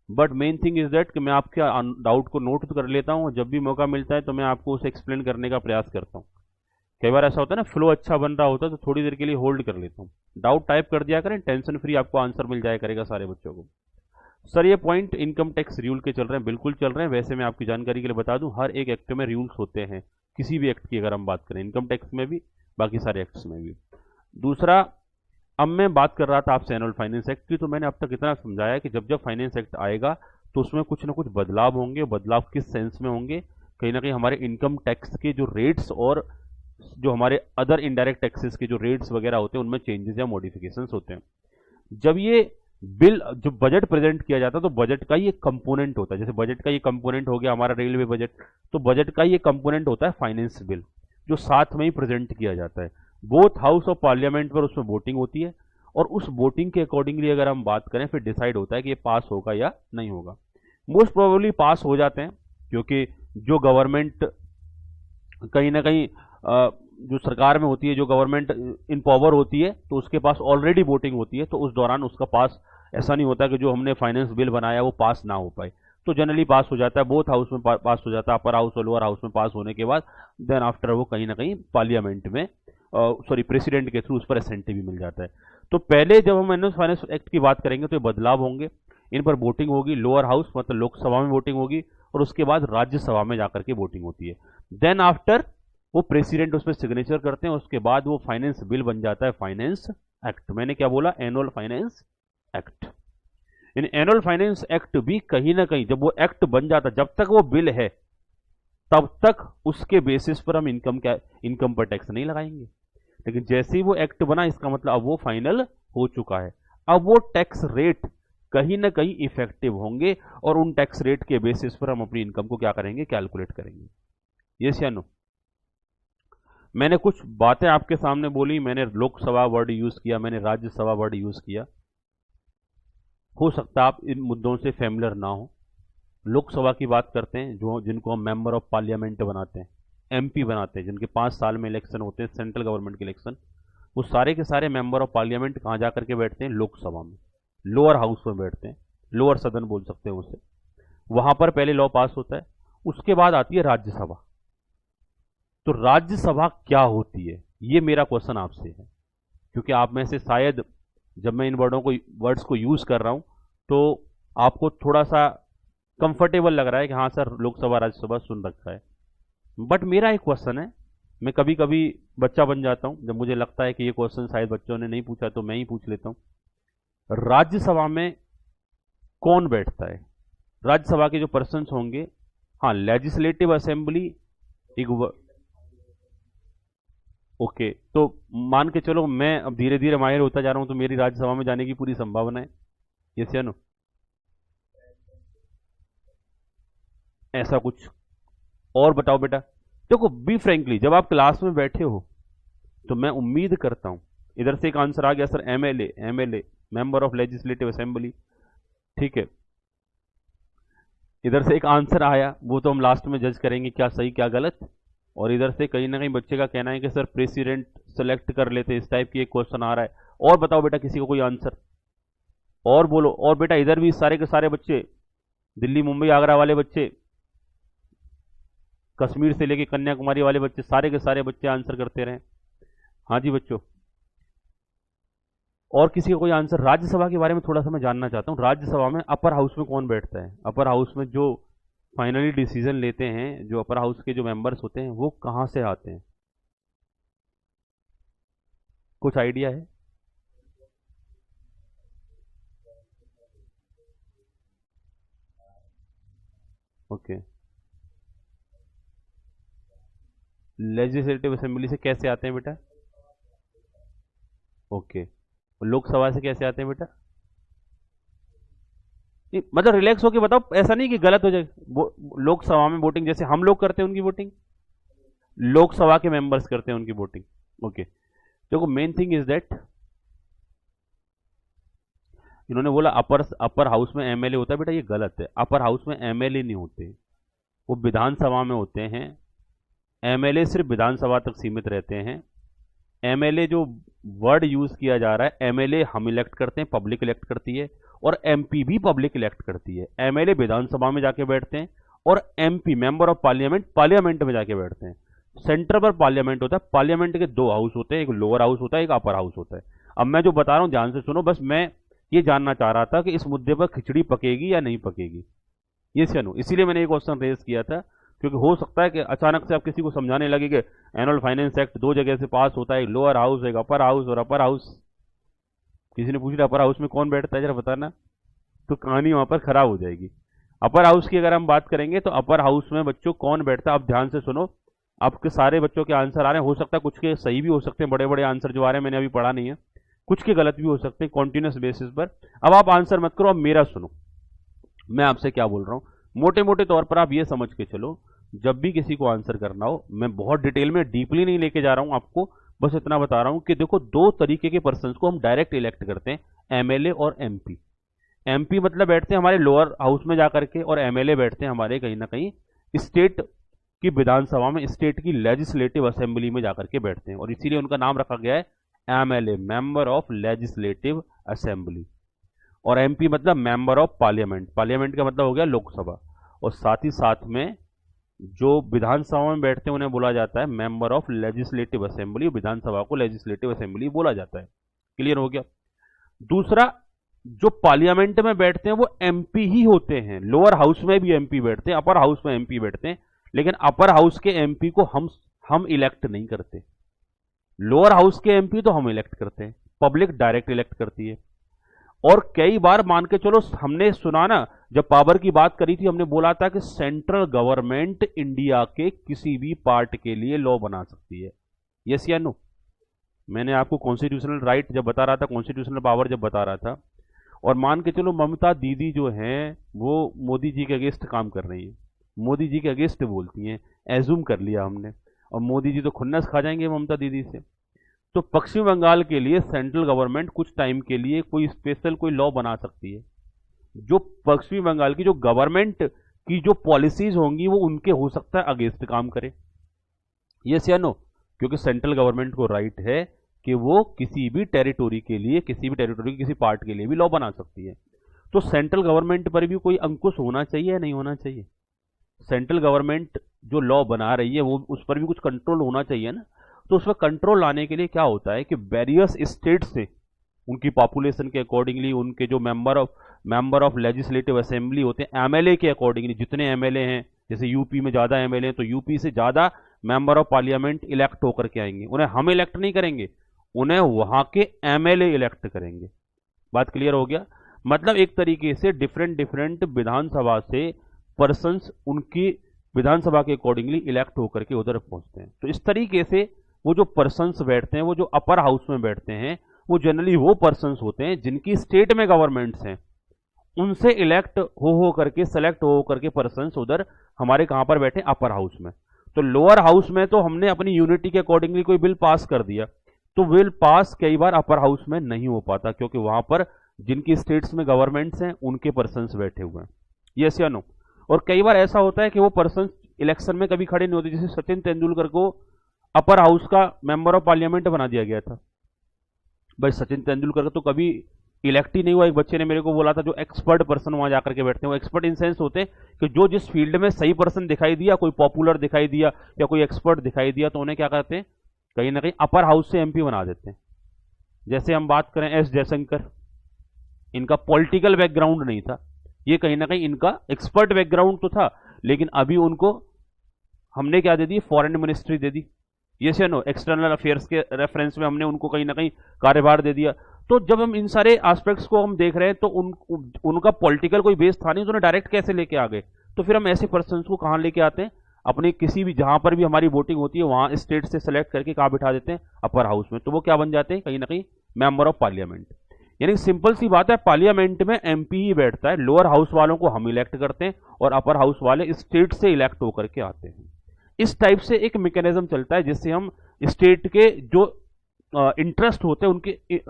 but main thing is that कि मैं आपके डाउट को नोट कर लेता हूँ, जब भी मौका मिलता है तो मैं आपको उसे एक्सप्लेन करने का प्रयास करता हूँ। कई बार ऐसा होता है ना, फ्लो अच्छा बन रहा होता है तो थोड़ी देर के लिए होल्ड कर लेता हूँ। डाउट टाइप कर दिया करें, टेंशन फ्री आपको आंसर मिल जाया करेगा सारे बच्चों को। सर ये पॉइंट इनकम टैक्स रूल के चल रहे हैं, बिल्कुल चल रहे हैं। वैसे मैं आपकी जानकारी के लिए बता दूं, हर एक एक्ट में रूल्स होते हैं, किसी भी एक्ट की अगर हम बात करें, इनकम टैक्स में भी, बाकी सारे एक्ट्स में भी। दूसरा, अब मैं बात कर रहा था आपसे एनुअल फाइनेंस एक्ट की, तो मैंने अब तक इतना समझाया कि जब जब फाइनेंस एक्ट आएगा तो उसमें कुछ ना कुछ बदलाव होंगे। बदलाव किस सेंस में होंगे? कहीं ना कहीं हमारे इनकम टैक्स के जो रेट्स और जो हमारे अदर इनडायरेक्ट टैक्सेस के जो रेट्स वगैरह होते हैं उनमें चेंजेस या मॉडिफिकेशंस होते हैं। जब ये बिल, जो बजट प्रेजेंट किया जाता है तो बजट का ये कंपोनेंट होता है, जैसे बजट का ये कंपोनेंट हो गया हमारा रेलवे बजट, तो बजट का ये कंपोनेंट होता है फाइनेंस बिल, जो साथ में ही प्रेजेंट किया जाता है। बोथ हाउस ऑफ पार्लियामेंट पर उसमें वोटिंग होती है, और उस वोटिंग के अकॉर्डिंगली अगर हम बात करें फिर डिसाइड होता है कि ये पास होगा या नहीं होगा। मोस्ट प्रोबेबली पास हो जाते हैं, क्योंकि जो गवर्नमेंट कहीं ना कहीं जो सरकार में होती है, जो गवर्नमेंट इन पावर होती है, तो उसके पास ऑलरेडी वोटिंग होती है, तो उस दौरान उसका पास, ऐसा नहीं होता कि जो हमने फाइनेंस बिल बनाया वो पास ना हो पाए, तो जनरली पास हो जाता है, बोथ हाउस में पास हो जाता है, अपर हाउस और लोअर हाउस में पास होने के बाद देन आफ्टर वो कहीं ना कहीं पार्लियामेंट में सॉरी प्रेसिडेंट के थ्रू उस पर एसेंट भी मिल जाता है। तो पहले जब हम एनुअल फाइनेंस एक्ट की बात करेंगे तो ये बदलाव होंगे, इन पर वोटिंग होगी, लोअर हाउस मतलब लोकसभा में वोटिंग होगी और उसके बाद राज्यसभा में जाकर के वोटिंग होती है। देन आफ्टर वो प्रेसिडेंट उस पर सिग्नेचर करते हैं, उसके बाद वो फाइनेंस बिल बन जाता है फाइनेंस एक्ट। मैंने क्या बोला? Annual finance act. In annual finance act भी कहीं ना कहीं जब वो एक्ट बन जाता, जब तक वो बिल है तब तक उसके बेसिस पर हम इनकम पर टैक्स नहीं लगाएंगे, लेकिन जैसे ही वो एक्ट बना इसका मतलब अब वो फाइनल हो चुका है। अब वो टैक्स रेट कहीं ना कहीं इफेक्टिव होंगे और उन टैक्स रेट के बेसिस पर हम अपनी इनकम को क्या करेंगे? कैलकुलेट करेंगे। यस या नो? मैंने कुछ बातें आपके सामने बोली, मैंने लोकसभा वर्ड यूज किया, मैंने राज्यसभा वर्ड यूज किया। हो सकता है आप इन मुद्दों से फैमिलियर ना हो। लोकसभा की बात करते हैं, जो जिनको हम मेंबर ऑफ पार्लियामेंट बनाते हैं, एमपी बनाते हैं, जिनके 5 साल में इलेक्शन होते हैं, सेंट्रल गवर्नमेंट के इलेक्शन, वो सारे के सारे मेंबर ऑफ पार्लियामेंट कहाँ जा करके बैठते हैं? लोकसभा में, लोअर हाउस में बैठते हैं, लोअर सदन बोल सकते हैं उसे। वहां पर पहले लॉ पास होता है, उसके बाद आती है राज्यसभा। तो राज्यसभा क्या होती है, ये मेरा क्वेश्चन आपसे है, क्योंकि आप में से शायद जब मैं इन वर्ड्स को यूज कर रहा हूं तो आपको थोड़ा सा कंफर्टेबल लग रहा है कि हाँ सर लोकसभा राज्यसभा सुन रखा है। बट मेरा एक क्वेश्चन है, मैं कभी कभी बच्चा बन जाता हूं, जब मुझे लगता है कि ये क्वेश्चन शायद बच्चों ने नहीं पूछा तो मैं ही पूछ लेता हूं। राज्यसभा में कौन बैठता है? राज्यसभा के जो पर्सन्स होंगे, हाँ लेजिस्लेटिव असेंबली एक ओके, तो मान के चलो मैं अब धीरे धीरे माहिर होता जा रहा हूं तो मेरी राज्यसभा में जाने की पूरी संभावना है। यस या नो? ऐसा कुछ और बताओ बेटा। देखो बी फ्रेंकली, जब आप क्लास में बैठे हो तो मैं उम्मीद करता हूं, इधर से एक आंसर आ गया sir MLA member of legislative assembly, ठीक है। इधर से एक आंसर आया, वो तो हम लास्ट में जज करेंगे क्या सही क्या गलत। और इधर से कहीं ना कहीं बच्चे का कहना है कि सर प्रेसिडेंट सेलेक्ट कर लेते, इस टाइप की एक क्वेश्चन आ रहा है। और बताओ बेटा किसी को कोई आंसर और बोलो। और बेटा इधर भी सारे के सारे बच्चे, दिल्ली मुंबई आगरा वाले बच्चे, कश्मीर से लेके कन्याकुमारी वाले बच्चे, सारे के सारे बच्चे आंसर करते रहे। हाँ जी बच्चों, और किसी का कोई आंसर? राज्यसभा के बारे में थोड़ा सा मैं जानना चाहता हूँ। राज्यसभा में अपर हाउस में कौन बैठता है? अपर हाउस में जो फाइनली डिसीजन लेते हैं, जो अपर हाउस के जो मेंबर्स होते हैं, वो कहां से आते हैं? कुछ आइडिया है? ओके, लेजिस्लेटिव असेंबली से कैसे आते हैं बेटा? ओके, लोकसभा से कैसे आते हैं बेटा? मतलब रिलैक्स होके बताओ, ऐसा नहीं कि गलत हो जाए। लोकसभा में वोटिंग जैसे हम लोग करते हैं उनकी वोटिंग, लोकसभा के मेंबर्स करते हैं उनकी वोटिंग। ओके, देखो मेन थिंग इज दैट इन्होंने बोला अपर हाउस में एमएलए होता है। बेटा ये गलत है, अपर हाउस में एमएलए नहीं होते, वो विधानसभा में होते हैं। एमएलए सिर्फ विधानसभा तक सीमित रहते हैं। एमएलए जो वर्ड यूज किया जा रहा है, एमएलए हम इलेक्ट करते हैं, पब्लिक इलेक्ट करती है, और एमपी भी पब्लिक इलेक्ट करती है। एमएलए विधानसभा में जाके बैठते हैं और MP member of parliament parliament में जाके बैठते हैं। सेंटर पर पार्लियामेंट होता है, पार्लियामेंट के 2 हाउस होते हैं, एक लोअर हाउस होता है, एक अपर हाउस होता है। अब मैं जो बता रहा हूं ध्यान से सुनो, बस मैं ये जानना चाह रहा था कि इस मुद्दे पर खिचड़ी पकेगी या नहीं पकेगी। ये नो, इसीलिए मैंने ये क्वेश्चन रेज किया था, क्योंकि हो सकता है कि अचानक से आप किसी को समझाने लगे कि एनुअल फाइनेंस एक्ट 2 जगह से पास होता है, लोअर हाउस, एक अपर हाउस, और अपर हाउस किसी ने पूछ लिया अपर हाउस में कौन बैठता है जरा बताना, तो कहानी वहां पर खराब हो जाएगी। अपर हाउस की अगर हम बात करेंगे तो अपर हाउस में बच्चों कौन बैठता है? आप ध्यान से सुनो, आपके सारे बच्चों के आंसर आ रहे हैं, हो सकता है कुछ के सही भी हो सकते हैं, बड़े बड़े आंसर जो आ रहे हैं मैंने अभी पढ़ा नहीं है, कुछ के गलत भी हो सकते हैं कॉन्टिन्यूस बेसिस पर। अब आप आंसर मत करो, अब मेरा सुनो, मैं आपसे क्या बोल रहा हूं। मोटे मोटे तौर पर आप ये समझ के चलो, जब भी किसी को आंसर करना हो, मैं बहुत डिटेल में डीपली नहीं लेके जा रहा हूं आपको, बस इतना बता रहा हूं कि देखो 2 तरीके के पर्सन को हम डायरेक्ट इलेक्ट करते हैं, एमएलए और एमपी। एमपी मतलब बैठते हैं हमारे लोअर हाउस में जाकर के, और एमएलए बैठते हैं हमारे कहीं ना कहीं स्टेट की विधानसभा में, स्टेट की लेजिस्लेटिव असेंबली में जाकर के बैठते हैं, और इसीलिए उनका नाम रखा गया है MLA, member of legislative assembly. और एमपी मतलब मेंबर ऑफ पार्लियामेंट, पार्लियामेंट का मतलब हो गया लोकसभा। और साथ ही साथ में जो विधानसभा में बैठते हैं उन्हें बोला जाता है मेंबर ऑफ लेजिस्लेटिव असेंबली। विधानसभा को लेजिस्लेटिव असेंबली बोला जाता है। क्लियर हो गया। दूसरा, जो पार्लियामेंट में बैठते हैं वो एमपी ही होते हैं। लोअर हाउस में भी एमपी बैठते हैं, अपर हाउस में एमपी बैठते हैं, लेकिन अपर हाउस के एमपी को हम इलेक्ट नहीं करते। लोअर हाउस के एमपी तो हम इलेक्ट करते हैं, पब्लिक डायरेक्ट इलेक्ट करती है। और कई बार मान के चलो, हमने सुना ना, जब पावर की बात करी थी हमने बोला था कि सेंट्रल गवर्नमेंट इंडिया के किसी भी पार्ट के लिए लॉ बना सकती है। यस या नो? मैंने आपको कॉन्स्टिट्यूशनल राइट जब बता रहा था, कॉन्स्टिट्यूशनल पावर जब बता रहा था, और मान के चलो ममता दीदी जो हैं वो मोदी जी के अगेंस्ट काम कर रही है, मोदी जी के अगेंस्ट बोलती हैं, एज्यूम कर लिया हमने, और मोदी जी तो खुन्नस खा जाएंगे ममता दीदी से। तो पश्चिम बंगाल के लिए सेंट्रल गवर्नमेंट कुछ टाइम के लिए कोई स्पेशल कोई लॉ बना सकती है, जो पश्चिम बंगाल की जो गवर्नमेंट की जो पॉलिसीज होंगी वो उनके हो सकता है अगेंस्ट काम करे। यस या नो? क्योंकि सेंट्रल गवर्नमेंट को राइट है कि वो किसी भी टेरिटोरी के लिए, किसी भी टेरिटोरी के किसी पार्ट के लिए भी लॉ बना सकती है। तो सेंट्रल गवर्नमेंट पर भी कोई अंकुश होना चाहिए या नहीं होना चाहिए? सेंट्रल गवर्नमेंट जो लॉ बना रही है वो उस पर भी कुछ कंट्रोल होना चाहिए ना। तो उस पर कंट्रोल लाने के लिए क्या होता है कि वेरियस स्टेट से उनकी पॉपुलेशन के अकॉर्डिंगली, उनके जो मेंबर ऑफ लेजिस्लेटिव असेंबली होते हैं एमएलए के अकॉर्डिंगली, जितने एमएलए हैं, जैसे यूपी में ज़्यादा एमएलए हैं तो यूपी से ज़्यादा मेंबर ऑफ पार्लियामेंट इलेक्ट होकर के आएंगे। उन्हें हम इलेक्ट नहीं करेंगे, उन्हें वहाँ के एमएलए इलेक्ट करेंगे। बात क्लियर हो गया? मतलब एक तरीके से डिफरेंट विधानसभा से पर्सन्स उनकी विधानसभा के अकॉर्डिंगली इलेक्ट होकर के उधर पहुंचते हैं। तो इस तरीके से वो जो पर्सन्स बैठते हैं, वो जो अपर हाउस में बैठते हैं, वो जनरली वो पर्सन्स होते हैं जिनकी स्टेट में गवर्नमेंट्स हैं, उनसे इलेक्ट हो करके, सेलेक्ट हो करके पर्सन्स उधर हमारे कहां पर बैठे, अपर हाउस में। तो लोअर हाउस में तो हमने अपनी यूनिटी के अकॉर्डिंगली कोई बिल पास कर दिया, तो बिल पास कई बार अपर हाउस में नहीं हो पाता, क्योंकि वहां पर जिनकी स्टेट्स में गवर्नमेंट्स हैं उनके पर्सन्स बैठे हुए हैं। यस या नो? और कई बार ऐसा होता है कि वो पर्सन इलेक्शन में कभी खड़े नहीं होते। जैसे सचिन तेंदुलकर को अपर हाउस का मेंबर ऑफ पार्लियामेंट बना दिया गया था। भाई सचिन तेंदुलकर तो कभी इलेक्ट ही नहीं हुआ। एक बच्चे ने मेरे को बोला था, जो एक्सपर्ट पर्सन वहां जाकर के बैठते हैं, वो एक्सपर्ट इन सेंस होते हैं कि जो जिस फील्ड में सही पर्सन दिखाई दिया, कोई पॉपुलर दिखाई दिया या कोई एक्सपर्ट दिखाई दिया, तो उन्हें क्या करते हैं, कहीं ना कहीं अपर हाउस से एमपी बना देते हैं। जैसे हम बात करें एस जयशंकर, इनका पॉलिटिकल बैकग्राउंड नहीं था, ये कहीं ना कहीं इनका एक्सपर्ट बैकग्राउंड तो था, लेकिन अभी उनको हमने क्या दे दी, फॉरेन मिनिस्ट्री दे दी। यस या नो? एक्सटर्नल अफेयर्स के रेफरेंस में हमने उनको कहीं ना कहीं कार्यभार दे दिया। तो जब हम इन सारे एस्पेक्ट्स को हम देख रहे हैं, तो उनका पॉलिटिकल कोई बेस था नहीं, तो उन्हें डायरेक्ट कैसे लेके आ गए? तो फिर हम ऐसे पर्सन को कहां लेके आते हैं, अपने किसी भी, जहां पर भी हमारी वोटिंग होती है वहां स्टेट से सेलेक्ट करके कहां बिठा देते हैं, अपर हाउस में। तो वो क्या बन जाते हैं, कहीं ना कहीं मेंबर ऑफ पार्लियामेंट। यानी सिंपल सी बात है, पार्लियामेंट में एमपी ही बैठता है, लोअर हाउस वालों को हम इलेक्ट करते हैं और अपर हाउस वाले स्टेट से इलेक्ट होकर के आते हैं। इस टाइप से एक मैकेनिज्म चलता है जिससे हम स्टेट के जो इंटरेस्ट होते हैं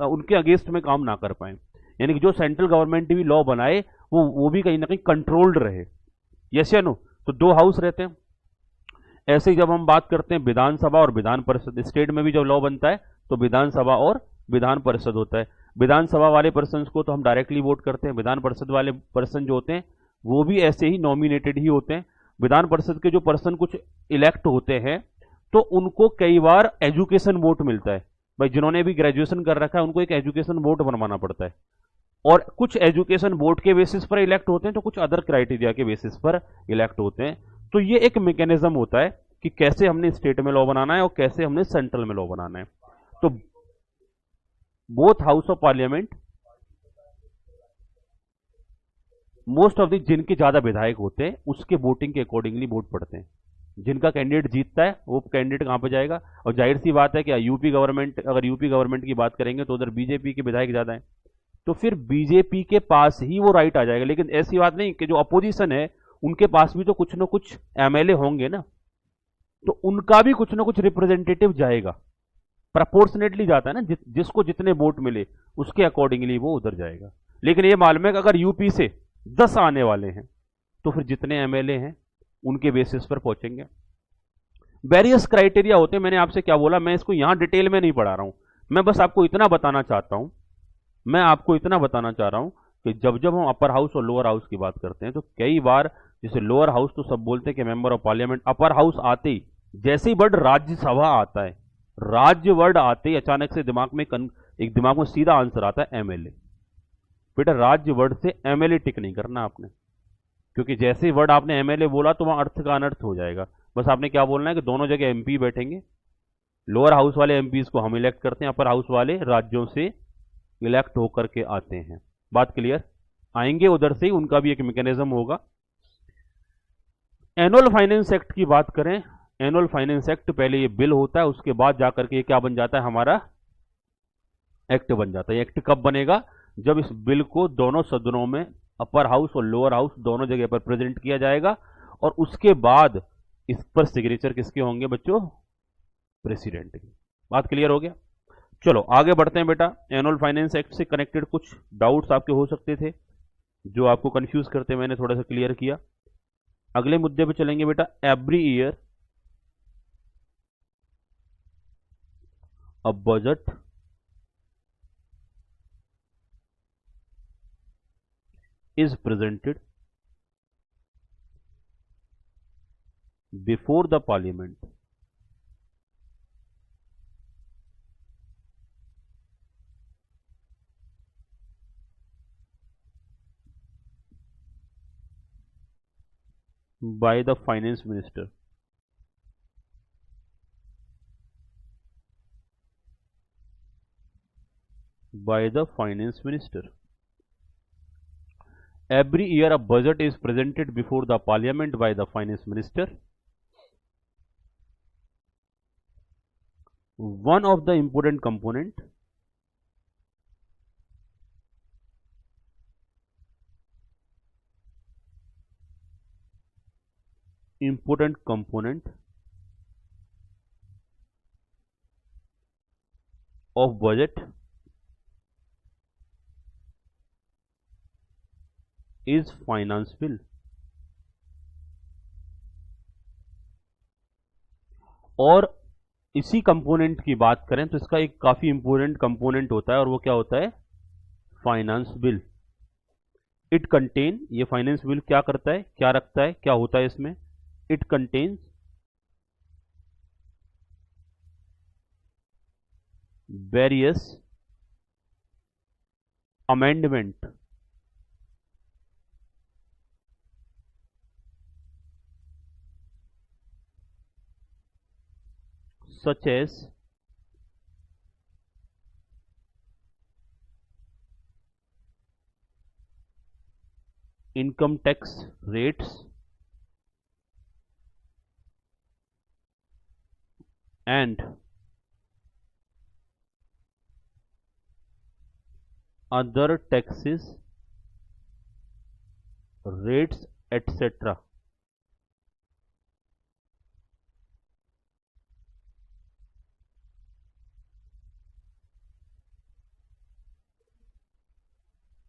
उनके अगेंस्ट में काम ना कर पाए। यानी कि जो सेंट्रल गवर्नमेंट भी लॉ बनाए वो भी कहीं ना कहीं कंट्रोल्ड रहे। यस या नो? तो दो हाउस रहते हैं। ऐसे ही जब हम बात करते हैं विधानसभा और विधान परिषद, स्टेट में भी जब लॉ बनता है तो विधानसभा और विधान परिषद होता है। विधानसभा वाले पर्सन को तो हम डायरेक्टली वोट करते हैं, विधान परिषद वाले पर्सन जो होते हैं वो भी ऐसे ही नॉमिनेटेड ही होते हैं। विधान परिषद के जो पर्सन कुछ इलेक्ट होते हैं तो उनको कई बार एजुकेशन वोट मिलता है। भाई जिन्होंने भी ग्रेजुएशन कर रखा है उनको एक एजुकेशन वोट बनवाना पड़ता है, और कुछ एजुकेशन वोट के बेसिस पर इलेक्ट होते हैं, तो कुछ अदर क्राइटेरिया के बेसिस पर इलेक्ट होते हैं। तो ये एक मैकेनिज्म होता है कि कैसे हमने स्टेट में लॉ बनाना है और कैसे हमने सेंट्रल में लॉ बनाना है। तो both house of parliament, most of the जिनके ज्यादा विधायक होते हैं उसके वोटिंग के अकॉर्डिंगली वोट पड़ते हैं। जिनका कैंडिडेट जीतता है वो कैंडिडेट कहां पे जाएगा, और जाहिर सी बात है कि यूपी गवर्नमेंट, अगर यूपी गवर्नमेंट की बात करेंगे तो उधर बीजेपी के विधायक ज्यादा हैं, तो फिर बीजेपी के पास ही वो राइट आ जाएगा। लेकिन ऐसी बात नहीं कि जो अपोजिशन है उनके पास भी तो कुछ ना कुछ एमएलए होंगे ना, तो उनका भी कुछ ना कुछ रिप्रेजेंटेटिव जाएगा, प्रपोर्शनेटली जाता है ना, जिसको जितने वोट मिले उसके अकॉर्डिंगली वो उधर जाएगा। लेकिन ये मालूम है कि अगर यूपी से 10 आने वाले हैं तो फिर जितने एमएलए हैं उनके बेसिस पर पहुंचेंगे। वेरियस क्राइटेरिया होते हैं। मैंने आपसे क्या बोला, मैं इसको यहां डिटेल में नहीं पढ़ा रहा हूं, मैं बस आपको इतना बताना चाहता हूं, मैं आपको इतना बताना चाह रहा हूं कि जब जब हम अपर हाउस और लोअर हाउस की बात करते हैं तो कई बार जैसे लोअर हाउस तो सब बोलते हैं कि member of parliament, upper house आते ही, जैसे ही वर्ड राज्यसभा आता है, राज्य वर्ड आते ही अचानक से एक दिमाग में सीधा आंसर आता है एमएलए। बेटा राज्य वर्ड से एमएलए टिक नहीं करना आपने, क्योंकि जैसे ही वर्ड आपने एमएलए बोला तो वहां अर्थ का अनर्थ हो जाएगा। बस आपने क्या बोलना है कि दोनों जगह एमपी बैठेंगे, लोअर हाउस वाले एमपीज को हम इलेक्ट करते हैं, अपर हाउस वाले राज्यों से इलेक्ट होकर के आते हैं। बात क्लियर? आएंगे उधर से ही, उनका भी एक मैकेनिज्म होगा। एनुअल फाइनेंस एक्ट की बात करें, एनुअल फाइनेंस एक्ट पहले ये बिल होता है, उसके बाद जाकर के ये क्या बन जाता है, हमारा एक्ट बन जाता है। एक्ट कब बनेगा? जब इस बिल को दोनों सदनों में, अपर हाउस और लोअर हाउस दोनों जगह पर प्रेजेंट किया जाएगा, और उसके बाद इस पर सिग्नेचर किसके होंगे बच्चों? प्रेसिडेंट की। बात क्लियर हो गया? चलो आगे बढ़ते हैं बेटा। एनुअल फाइनेंस एक्ट से कनेक्टेड कुछ डाउट्स आपके हो सकते थे जो आपको कंफ्यूज करते, मैंने थोड़ा सा क्लियर किया। अगले मुद्दे पे चलेंगे बेटा। Every year a budget is presented before the parliament by the finance minister. By the finance minister. Every year a budget is presented before the parliament by the finance minister. One of the important component of budget is finance bill. और इसी component की बात करें तो इसका एक काफी important component होता है, और वो क्या होता है? Finance bill. इट कंटेन, ये फाइनेंस बिल क्या करता है, क्या रखता है, क्या होता है इसमें? It contains various amendment such as income tax rates and other taxes rates etc.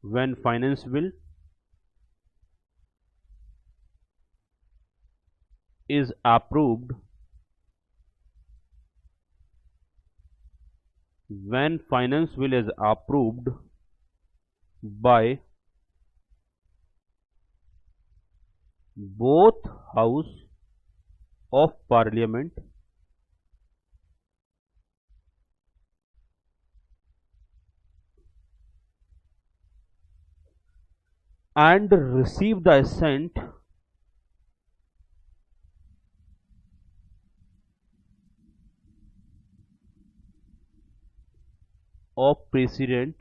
When finance bill is approved, when finance bill is approved by both house of parliament and receive the assent of president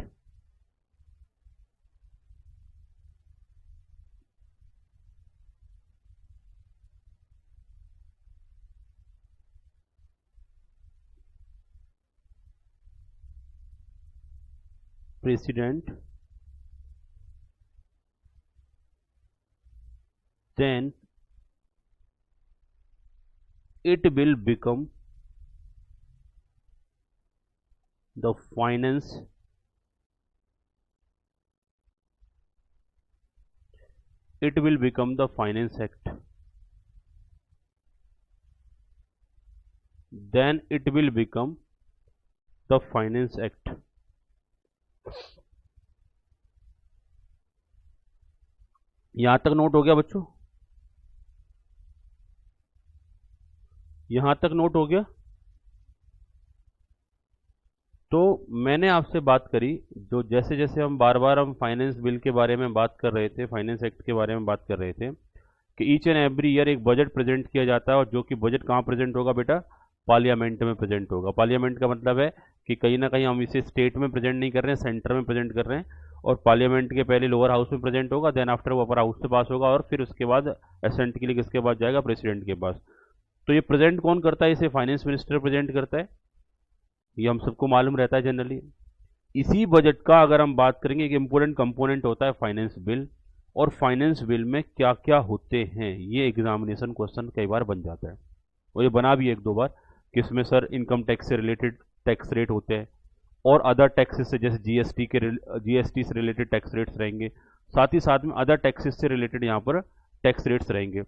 then it will become the finance act. Then it will become the finance act. यहां तक note हो गया बच्चों? यहां तक note हो गया। तो मैंने आपसे बात करी, जो जैसे जैसे हम बार बार हम फाइनेंस बिल के बारे में बात कर रहे थे, फाइनेंस एक्ट के बारे में बात कर रहे थे, कि ईच एंड एवरी ईयर एक बजट प्रेजेंट किया जाता है, और जो कि बजट कहाँ प्रेजेंट होगा बेटा, पार्लियामेंट में प्रेजेंट होगा। पार्लियामेंट का मतलब है कि कहीं ना कहीं हम इसे स्टेट में प्रेजेंट नहीं कर रहे हैं, सेंटर में प्रेजेंट कर रहे हैं, और पार्लियामेंट के पहले लोअर हाउस में प्रेजेंट होगा, देन आफ्टर वो अपर हाउस से पास होगा, और फिर उसके बाद असेंट के लिए किसके पास जाएगा, प्रेसिडेंट के पास। तो ये प्रेजेंट कौन करता है, इसे फाइनेंस मिनिस्टर प्रेजेंट करता है, ये हम सबको मालूम रहता है जनरली। इसी बजट का अगर हम बात करेंगे, एक इंपॉर्टेंट कंपोनेंट होता है फाइनेंस बिल, और फाइनेंस बिल में क्या क्या होते हैं ये एग्जामिनेशन क्वेश्चन कई बार बन जाता है, और ये बना भी एक दो बार, कि इसमें सर इनकम टैक्स से रिलेटेड टैक्स रेट होते हैं, और अदर टैक्सेस से जैसे जीएसटी से रिलेटेड टैक्स रेट्स रहेंगे, साथ ही साथ में अदर टैक्सेस से रिलेटेड यहाँ पर टैक्स रेट्स रहेंगे।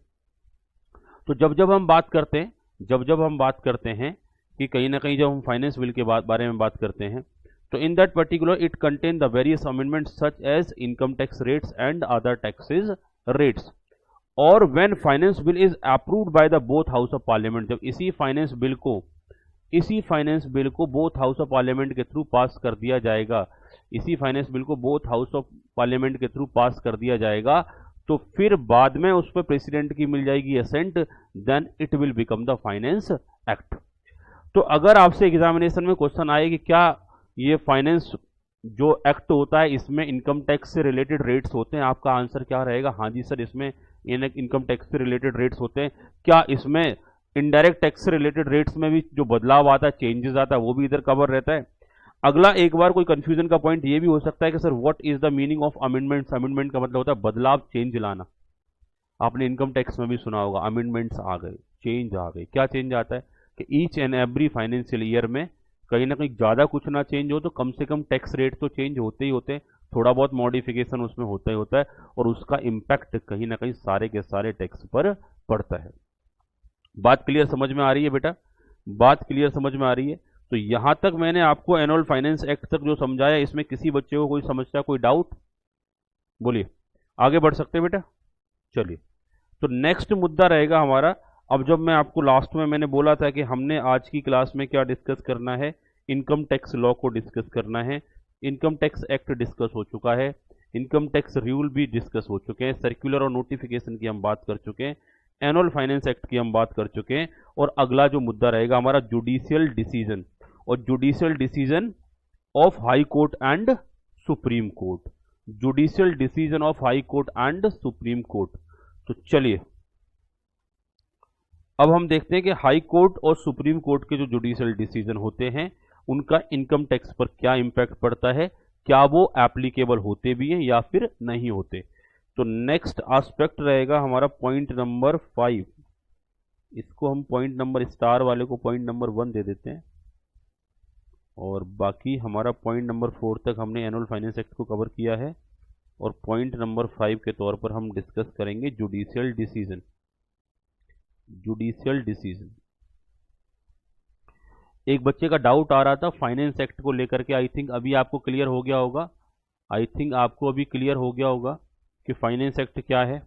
तो जब जब हम बात करते हैं, जब हम बात करते हैं कि कहीं ना कहीं जब हम फाइनेंस बिल के बारे में बात करते हैं, तो in that particular it contain the various amendments such as income tax rates and other taxes rates. और when finance bill is approved by the both house of parliament, जब इसी फाइनेंस बिल को बोथ हाउस ऑफ पार्लियामेंट के through pass कर दिया जाएगा, इसी finance bill को बोथ हाउस ऑफ पार्लियामेंट के थ्रू पास कर दिया जाएगा, तो फिर बाद में उस पर प्रेसिडेंट की मिल जाएगी assent, then it will become the finance act. तो अगर आपसे एग्जामिनेशन में क्वेश्चन आए कि क्या ये फाइनेंस जो एक्ट होता है इसमें इनकम टैक्स से रिलेटेड रेट्स होते हैं, आपका आंसर क्या रहेगा, हाँ जी सर इसमें इनकम टैक्स से रिलेटेड रेट्स होते हैं। क्या इसमें इनडायरेक्ट टैक्स से रिलेटेड रेट्स में भी जो बदलाव आता है, चेंजेस आता है, वो भी इधर कवर रहता है। अगला एक बार कोई कंफ्यूजन का पॉइंट ये भी हो सकता है कि sir what is the meaning of amendments. Amendment का मतलब होता है बदलाव, चेंज लाना। आपने इनकम टैक्स में भी सुना होगा, अमेंडमेंट्स आ गए, चेंज आ गए। क्या चेंज आता है कि each and every financial year में कहीं ना कहीं ज़्यादा कुछ ना चेंज हो तो कम से कम टैक्स रेट तो चेंज होते ही होते हैं, थोड़ा बहुत मॉडिफिकेशन उसमें होता ही होता है, और उसका इम्पैक्ट कहीं ना कहीं सारे के सारे टैक्स पर पड़ता है। बात क्लियर समझ में आ रही है बेटा, बात क्लियर समझ में आ रही है। तो यहां तक मैंने आपको एनुअल फाइनेंस एक्ट तक जो समझाया, इसमें किसी बच्चे को कोई समस्या, कोई डाउट, बोलिए, आगे बढ़ सकते हैं बेटा। चलिए, तो नेक्स्ट मुद्दा रहेगा हमारा। अब जब मैं आपको लास्ट में मैंने बोला था कि हमने आज की क्लास में क्या डिस्कस करना है, इनकम टैक्स लॉ को डिस्कस करना है। इनकम टैक्स एक्ट डिस्कस हो चुका है, इनकम टैक्स रूल भी डिस्कस हो चुके हैं, सर्कुलर और नोटिफिकेशन की हम बात कर चुके हैं, एनुअल फाइनेंस एक्ट की हम बात कर चुके हैं, और अगला जो मुद्दा रहेगा हमारा जुडिशियल डिसीजन, और judicial decision of high court and supreme court, judicial decision of high court and supreme court. तो चलिए अब हम देखते हैं कि हाई कोर्ट और सुप्रीम कोर्ट के जो जुडिशियल डिसीजन होते हैं उनका इनकम टैक्स पर क्या इंपैक्ट पड़ता है, क्या वो एप्लीकेबल होते भी हैं या फिर नहीं होते। तो नेक्स्ट एस्पेक्ट रहेगा हमारा पॉइंट नंबर 5, इसको हम पॉइंट नंबर स्टार वाले को पॉइंट नंबर 1 दे देते हैं, और बाकी हमारा पॉइंट नंबर 4 तक हमने एनुअल फाइनेंस एक्ट को कवर किया है, और पॉइंट नंबर 5 के तौर पर हम डिस्कस करेंगे जुडिशियल डिसीजन। जुडिशियल डिसीजन, एक बच्चे का डाउट आ रहा था फाइनेंस एक्ट को लेकर के, आई थिंक अभी आपको क्लियर हो गया होगा, आई थिंक आपको अभी क्लियर हो गया होगा कि फाइनेंस एक्ट क्या है।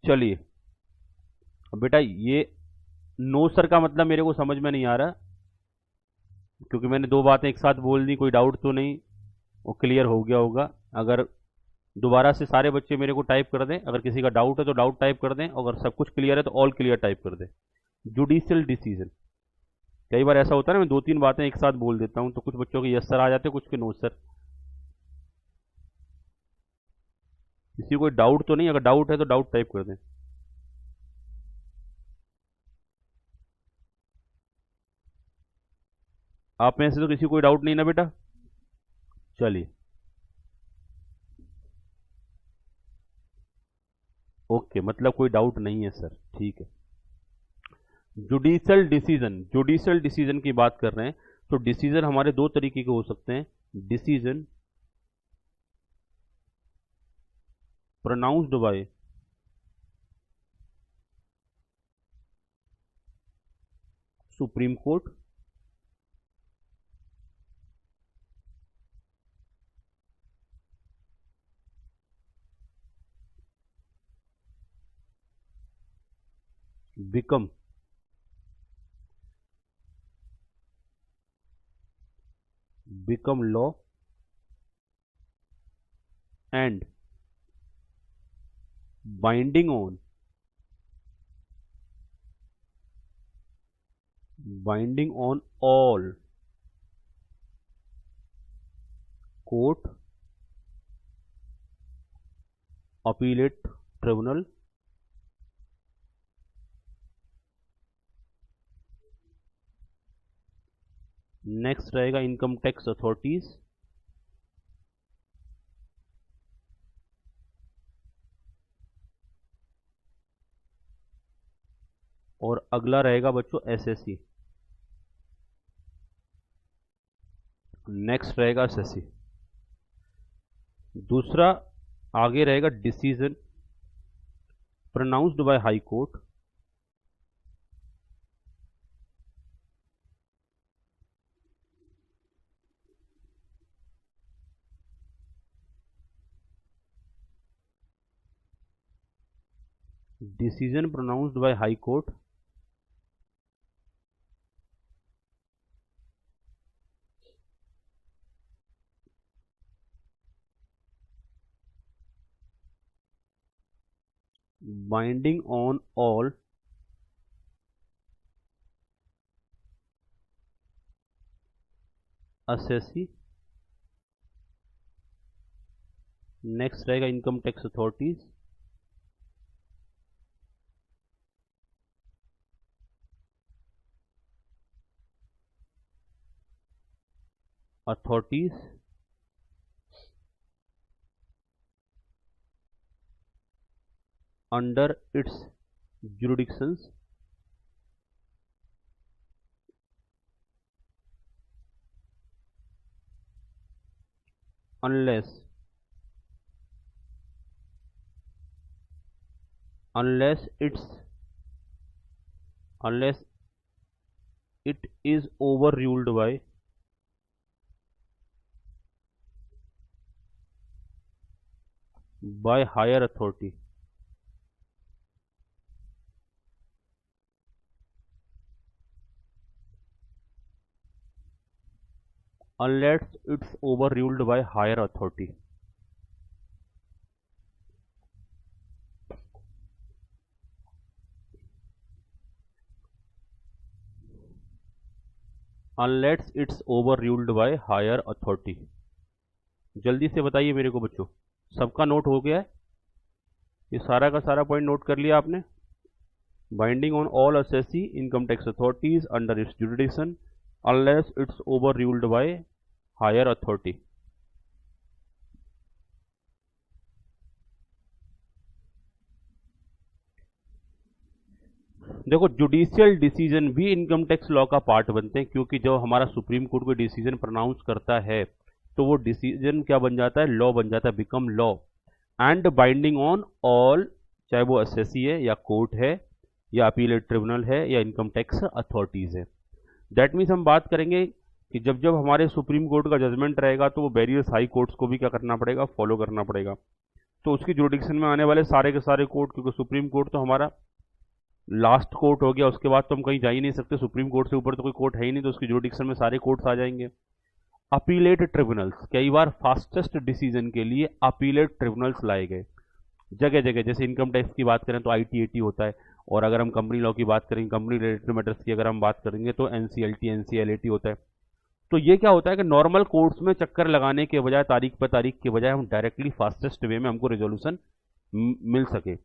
चलिए बेटा, ये नो सर का मतलब मेरे को समझ में नहीं आ रहा, क्योंकि मैंने दो बातें एक साथ बोल दी, कोई डाउट तो नहीं, वो क्लियर हो गया होगा। अगर दोबारा से सारे बच्चे मेरे को टाइप कर दें, अगर किसी का डाउट है तो डाउट टाइप कर दें, अगर सब कुछ क्लियर है तो ऑल क्लियर टाइप कर दें। जुडिशियल डिसीजन, कई बार ऐसा होता है ना, मैं दो तीन बातें एक साथ बोल देता हूं तो कुछ बच्चों के यस सर आ जाते हैं, कुछ के नो सर। किसी को डाउट तो नहीं, अगर डाउट है तो डाउट टाइप कर दें। आप में से तो किसी को कोई डाउट नहीं ना बेटा। चलिए ओके, मतलब कोई डाउट नहीं है सर, ठीक है। जुडिशियल डिसीजन, जुडिशियल डिसीजन की बात कर रहे हैं, तो डिसीजन हमारे दो तरीके के हो सकते हैं, decision pronounced by supreme court, become law and binding on all court, appellate tribunal, next रहेगा इनकम टैक्स अथॉरिटीज, और अगला रहेगा बच्चों एसएससी, नेक्स्ट रहेगा एसएससी। दूसरा आगे रहेगा decision pronounced by high court, decision pronounced by high court, binding on all assessee, next रहेगा income tax authorities, under its jurisdictions unless it is overruled by higher authority, unless it's overruled by higher authority। unless it's overruled by higher authority। जल्दी से बताइए मेरे को बच्चों, सबका note हो गया है? ये सारा का सारा पॉइंट नोट कर लिया आपने? Binding on all assessee income tax authorities under its jurisdiction unless it's overruled by higher authority. देखो जुडिशियल डिसीजन भी इनकम टैक्स लॉ का पार्ट बनते हैं, क्योंकि जब हमारा सुप्रीम कोर्ट कोई डिसीजन प्रोनाउंस करता है तो वो डिसीजन क्या बन जाता है? लॉ बन जाता है, become law and binding on all, चाहे वो एसएससी है या कोर्ट है या अपीलेट ट्रिब्यूनल है या इनकम टैक्स अथॉरिटीज है। दैट मीन्स हम बात करेंगे कि जब जब हमारे सुप्रीम कोर्ट का जजमेंट रहेगा तो वो वेरियस हाई कोर्ट्स को भी क्या करना पड़ेगा? फॉलो करना पड़ेगा। तो उसकी जुरिडिक्शन में आने वाले सारे के सारे कोर्ट, क्योंकि सुप्रीम कोर्ट तो हमारा लास्ट कोर्ट हो गया, उसके बाद तो हम कहीं जा ही नहीं सकते, सुप्रीम कोर्ट से ऊपर तो कोई कोर्ट है ही नहीं, तो उसकी जुरिडिक्शन में सारे कोर्ट्स आ जाएंगे। अपीलेट ट्रिब्यूनल्स, कई बार फास्टेस्ट डिसीजन के लिए अपीलेट ट्रिब्यूनल्स लाए गए जगह जगह। जैसे इनकम टैक्स की बात करें तो ITAT होता है, और अगर हम कंपनी लॉ की बात करें, कंपनी रिलेटेड मैटर्स की अगर हम बात करेंगे तो NCLT NCLAT होता है। तो ये क्या होता है कि नॉर्मल कोर्ट्स में चक्कर लगाने के बजाय, तारीख पर तारीख के बजाय, हम डायरेक्टली फास्टेस्ट वे में हमको रेजोल्यूशन मिल सके।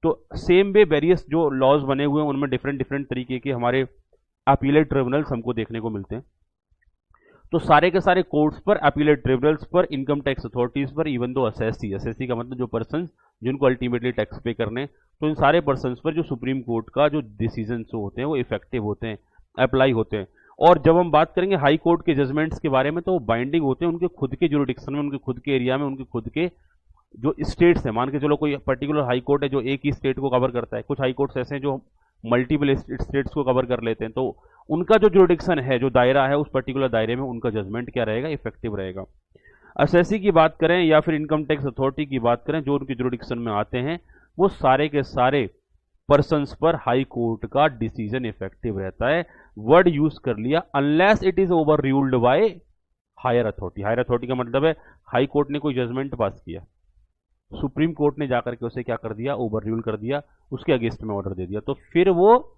तो सेम वे वेरियस जो लॉज बने हुए हैं उनमें डिफरेंट डिफरेंट तरीके के हमारे अपीलेट ट्रिब्यूनल्स हमको देखने को मिलते हैं। तो सारे के सारे कोर्ट्स पर, अपीलेट ट्रिब्यूनल्स पर, इनकम टैक्स अथॉरिटीज पर, इवन दो असेसी का मतलब जो पर्सन जिनको अल्टीमेटली टैक्स पे करने, तो इन सारे पर्सन पर जो सुप्रीम कोर्ट का जो डिसीजन होते हैं वो इफेक्टिव होते हैं, अप्लाई होते हैं। और जब हम बात करेंगे हाई कोर्ट के जजमेंट्स के बारे में तो वो बाइंडिंग होते हैं उनके खुद के जुरिडिक्शन में, उनके खुद के एरिया में, उनके खुद के जो स्टेट्स हैं। मान के चलो कोई पर्टिकुलर हाई कोर्ट है जो एक ही स्टेट को कवर करता है, कुछ हाई कोर्ट्स ऐसे हैं जो मल्टीपल स्टेट्स को कवर कर लेते हैं, तो उनका जो जुरिडिक्शन है, जो दायरा है, उस पर्टिकुलर दायरे में उनका जजमेंट क्या रहेगा? इफेक्टिव रहेगा। असेसी की बात करें या फिर इनकम टैक्स अथॉरिटी की बात करें, जो उनकी जुरिडिक्शन में आते हैं वो सारे के सारे पर्सन्स पर हाई कोर्ट का डिसीजन इफेक्टिव रहता है। वर्ड यूज कर लिया, unless it is overruled by higher authority. Higher authority का मतलब है हाई कोर्ट ने कोई जजमेंट पास किया, सुप्रीम कोर्ट ने जाकर के उसे क्या कर दिया, ओवर रूल कर दिया, उसके अगेंस्ट में ऑर्डर दे दिया, तो फिर वो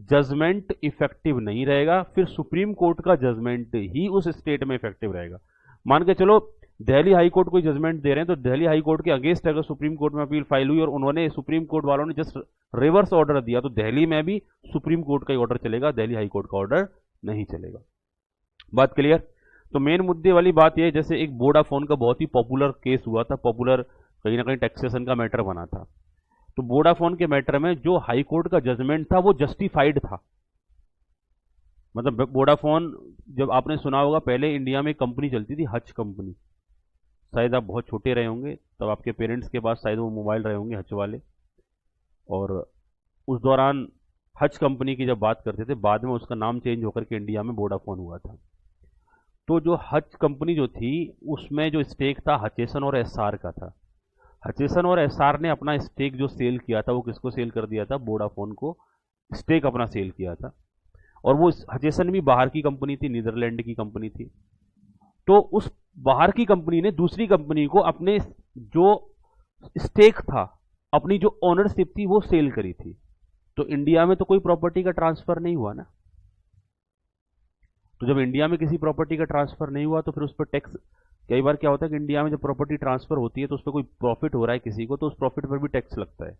जजमेंट इफेक्टिव नहीं रहेगा, फिर सुप्रीम कोर्ट का जजमेंट ही उस स्टेट में इफेक्टिव रहेगा। मान के चलो दिल्ली हाई कोर्ट कोई जजमेंट दे रहे हैं, तो दिल्ली हाई कोर्ट के अगेंस्ट अगर सुप्रीम कोर्ट में अपील फाइल हुई और उन्होंने सुप्रीम कोर्ट वालों ने जस्ट रिवर्स ऑर्डर दिया, तो दिल्ली में भी सुप्रीम कोर्ट का ही ऑर्डर चलेगा, दिल्ली हाई कोर्ट का ऑर्डर नहीं चलेगा। बात क्लियर? तो मेन मुद्दे वाली बात यह है, जैसे एक वोडाफोन का बहुत ही पॉपुलर केस हुआ था, पॉपुलर कहीं ना कहीं टैक्सेशन का मैटर बना था। तो वोडाफोन के मैटर में जो हाई कोर्ट का जजमेंट था वो जस्टिफाइड था। मतलब वोडाफोन, जब आपने सुना होगा पहले इंडिया में कंपनी चलती थी हच कंपनी, शायद आप बहुत छोटे रहे होंगे तब आपके पेरेंट्स के पास शायद वो मोबाइल रहे होंगे हच वाले, और उस दौरान हच कंपनी की जब बात करते थे, बाद में उसका नाम चेंज होकर के इंडिया में वोडाफोन हुआ था। तो जो हच कंपनी जो थी उसमें जो स्टेक था हचेसन और एसआर का था। हचेसन और एसआर ने अपना स्टेक जो सेल किया था वो किसको सेल कर दिया था, वोडाफोन को स्टेक अपना सेल किया था। और वो हचेसन भी बाहर की कंपनी थी, नीदरलैंड की कंपनी थी। तो उस बाहर की कंपनी ने दूसरी कंपनी को अपने जो स्टेक था, अपनी जो ओनरशिप थी वो सेल करी थी। तो इंडिया में तो कोई प्रॉपर्टी का ट्रांसफर नहीं हुआ ना। तो जब इंडिया में किसी प्रॉपर्टी का ट्रांसफर नहीं हुआ तो फिर उस पर टैक्स, कई बार क्या होता है कि इंडिया में जब प्रॉपर्टी ट्रांसफर होती है तो उस पर कोई प्रॉफिट हो रहा है किसी को, तो उस प्रॉफिट पर भी टैक्स लगता है।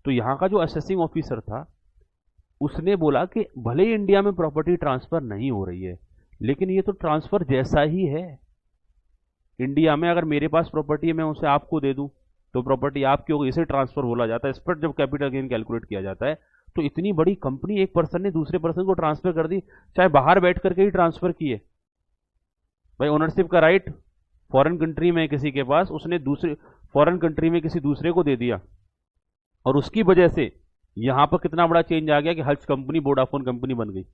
तो यहां का जो असेसिंग ऑफिसर था उसने बोला कि भले ही इंडिया में प्रॉपर्टी ट्रांसफर नहीं हो रही है, लेकिन ये तो ट्रांसफर जैसा ही है। इंडिया में अगर मेरे पास प्रॉपर्टी है, मैं उसे आपको दे दूं तो प्रॉपर्टी आपकी होगी, इसे ट्रांसफर बोला जाता है। इस पर जब कैपिटल गेन कैलकुलेट किया जाता है, तो इतनी बड़ी कंपनी एक पर्सन ने दूसरे पर्सन को ट्रांसफर कर दी, चाहे बाहर बैठ करके ही ट्रांसफर किए। भाई ओनरशिप का राइट फॉरेन कंट्री में किसी के पास, उसने दूसरे फॉरेन कंट्री में किसी दूसरे को दे दिया, और उसकी वजह से यहां पर कितना बड़ा चेंज आ गया कि हच कंपनी वोडाफोन कंपनी बन गई।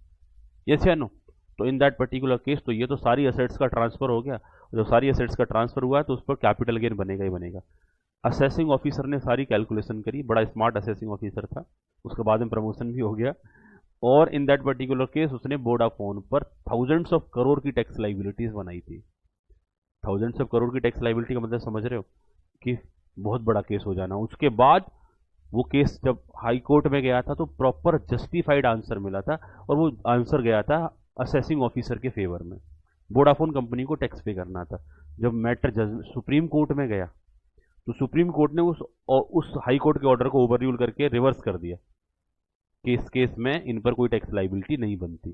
यस या नो? तो इन दैट पर्टिकुलर केस तो ये तो सारी एसेट्स का ट्रांसफर हो गया। जो सारी एसेट्स का ट्रांसफर हुआ है तो उस पर कैपिटल गेन बनेगा ही बनेगा। असेसिंग ऑफिसर ने सारी कैलकुलेशन करी, बड़ा स्मार्ट असेसिंग ऑफिसर था, उसके बाद में प्रमोशन भी हो गया, और इन दैट पर्टिकुलर केस उसने वोडाफोन पर थाउजेंड्स ऑफ करोड़ की टैक्स लाइबिलिटीज बनाई थी। थाउजेंड्स ऑफ करोड़ की टैक्स लाइबिलिटी का मतलब समझ रहे हो कि बहुत बड़ा केस हो जाना। उसके बाद वो केस जब हाई कोर्ट में गया था तो प्रॉपर जस्टिफाइड आंसर मिला था, और वो आंसर गया था असेसिंग ऑफिसर के फेवर में। वोडाफोन कंपनी को टैक्स पे करना था। जब मैटर सुप्रीम कोर्ट में गया तो सुप्रीम कोर्ट ने उस हाई कोर्ट के ऑर्डर को ओवररूल करके रिवर्स कर दिया कि इस केस में इन पर कोई टैक्स लाइबिलिटी नहीं बनती।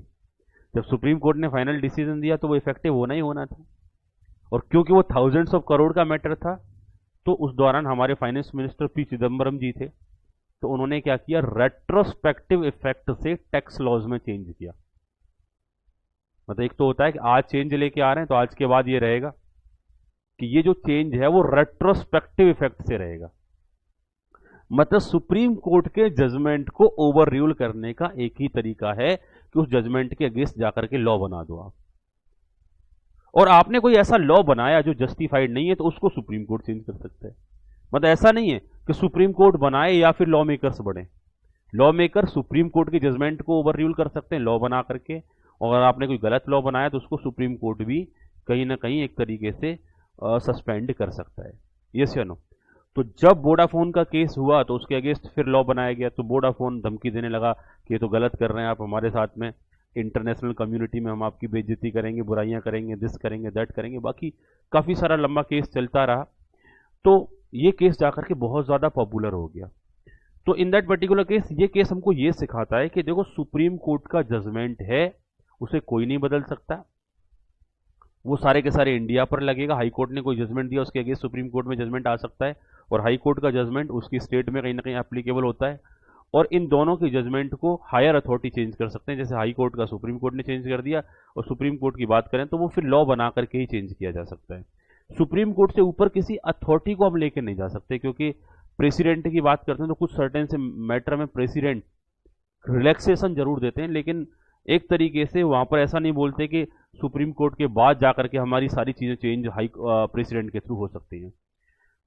जब सुप्रीम कोर्ट ने फाइनल डिसीजन दिया तो वो इफेक्टिव होना ही होना था, और क्योंकि वो थाउजेंड्स ऑफ करोड़ का मैटर था, तो उस दौरान हमारे फाइनेंस मिनिस्टर पी चिदम्बरम जी थे, तो उन्होंने क्या किया, रेट्रोस्पेक्टिव इफेक्ट से टैक्स लॉज में चेंज किया। मतलब एक तो होता है कि आज चेंज लेके आ रहे हैं तो आज के बाद ये रहेगा कि ये जो चेंज है वो रेट्रोस्पेक्टिव इफेक्ट से रहेगा। मतलब सुप्रीम कोर्ट के जजमेंट को ओवर रूल करने का एक ही तरीका है कि उस जजमेंट के अगेंस्ट जाकर के लॉ बना दो आप। और आपने कोई ऐसा लॉ बनाया जो जस्टिफाइड नहीं है तो उसको सुप्रीम कोर्ट चेंज कर सकता है। मतलब ऐसा नहीं है कि सुप्रीम कोर्ट बनाए या फिर लॉ मेकर्स बने। लॉ मेकर सुप्रीम कोर्ट के जजमेंट को ओवर रूल कर सकते हैं लॉ बना करके, और अगर आपने कोई गलत लॉ बनाया तो उसको सुप्रीम कोर्ट भी कहीं ना कहीं एक तरीके से सस्पेंड कर सकता है। यस या नो? तो जब वोडाफोन का केस हुआ तो उसके अगेंस्ट फिर लॉ बनाया गया, तो वोडाफोन धमकी देने लगा कि ये तो गलत कर रहे हैं आप हमारे साथ में, इंटरनेशनल कम्युनिटी में हम आपकी बेइज्जती करेंगे, बुराइयां करेंगे, दिस करेंगे, दैट करेंगे। बाकी काफ़ी सारा लंबा केस चलता रहा, तो ये केस जाकर के बहुत ज़्यादा पॉपुलर हो गया। तो इन दैट पर्टिकुलर केस ये केस हमको ये सिखाता है कि देखो सुप्रीम कोर्ट का जजमेंट है, उसे कोई नहीं बदल सकता, वो सारे के सारे इंडिया पर लगेगा। हाई कोर्ट ने कोई जजमेंट दिया, उसके अगेंस्ट सुप्रीम कोर्ट में जजमेंट आ सकता है, और हाई कोर्ट का जजमेंट उसकी स्टेट में कहीं ना कहीं एप्लीकेबल होता है, और इन दोनों की जजमेंट को हायर अथॉरिटी चेंज कर सकते हैं। जैसे हाई कोर्ट का सुप्रीम कोर्ट ने चेंज कर दिया, और सुप्रीम कोर्ट की बात करें तो वो फिर लॉ बना करके ही चेंज किया जा सकता है। सुप्रीम कोर्ट से ऊपर किसी अथॉरिटी को हम लेके नहीं जा सकते, क्योंकि प्रेसिडेंट की बात करते हैं तो कुछ सर्टेन से मैटर में प्रेसिडेंट रिलैक्सेशन जरूर देते हैं, लेकिन एक तरीके से वहां पर ऐसा नहीं बोलते कि सुप्रीम कोर्ट के बाद जाकर के हमारी सारी चीजें चेंज हाई प्रेसिडेंट के थ्रू हो सकती हैं।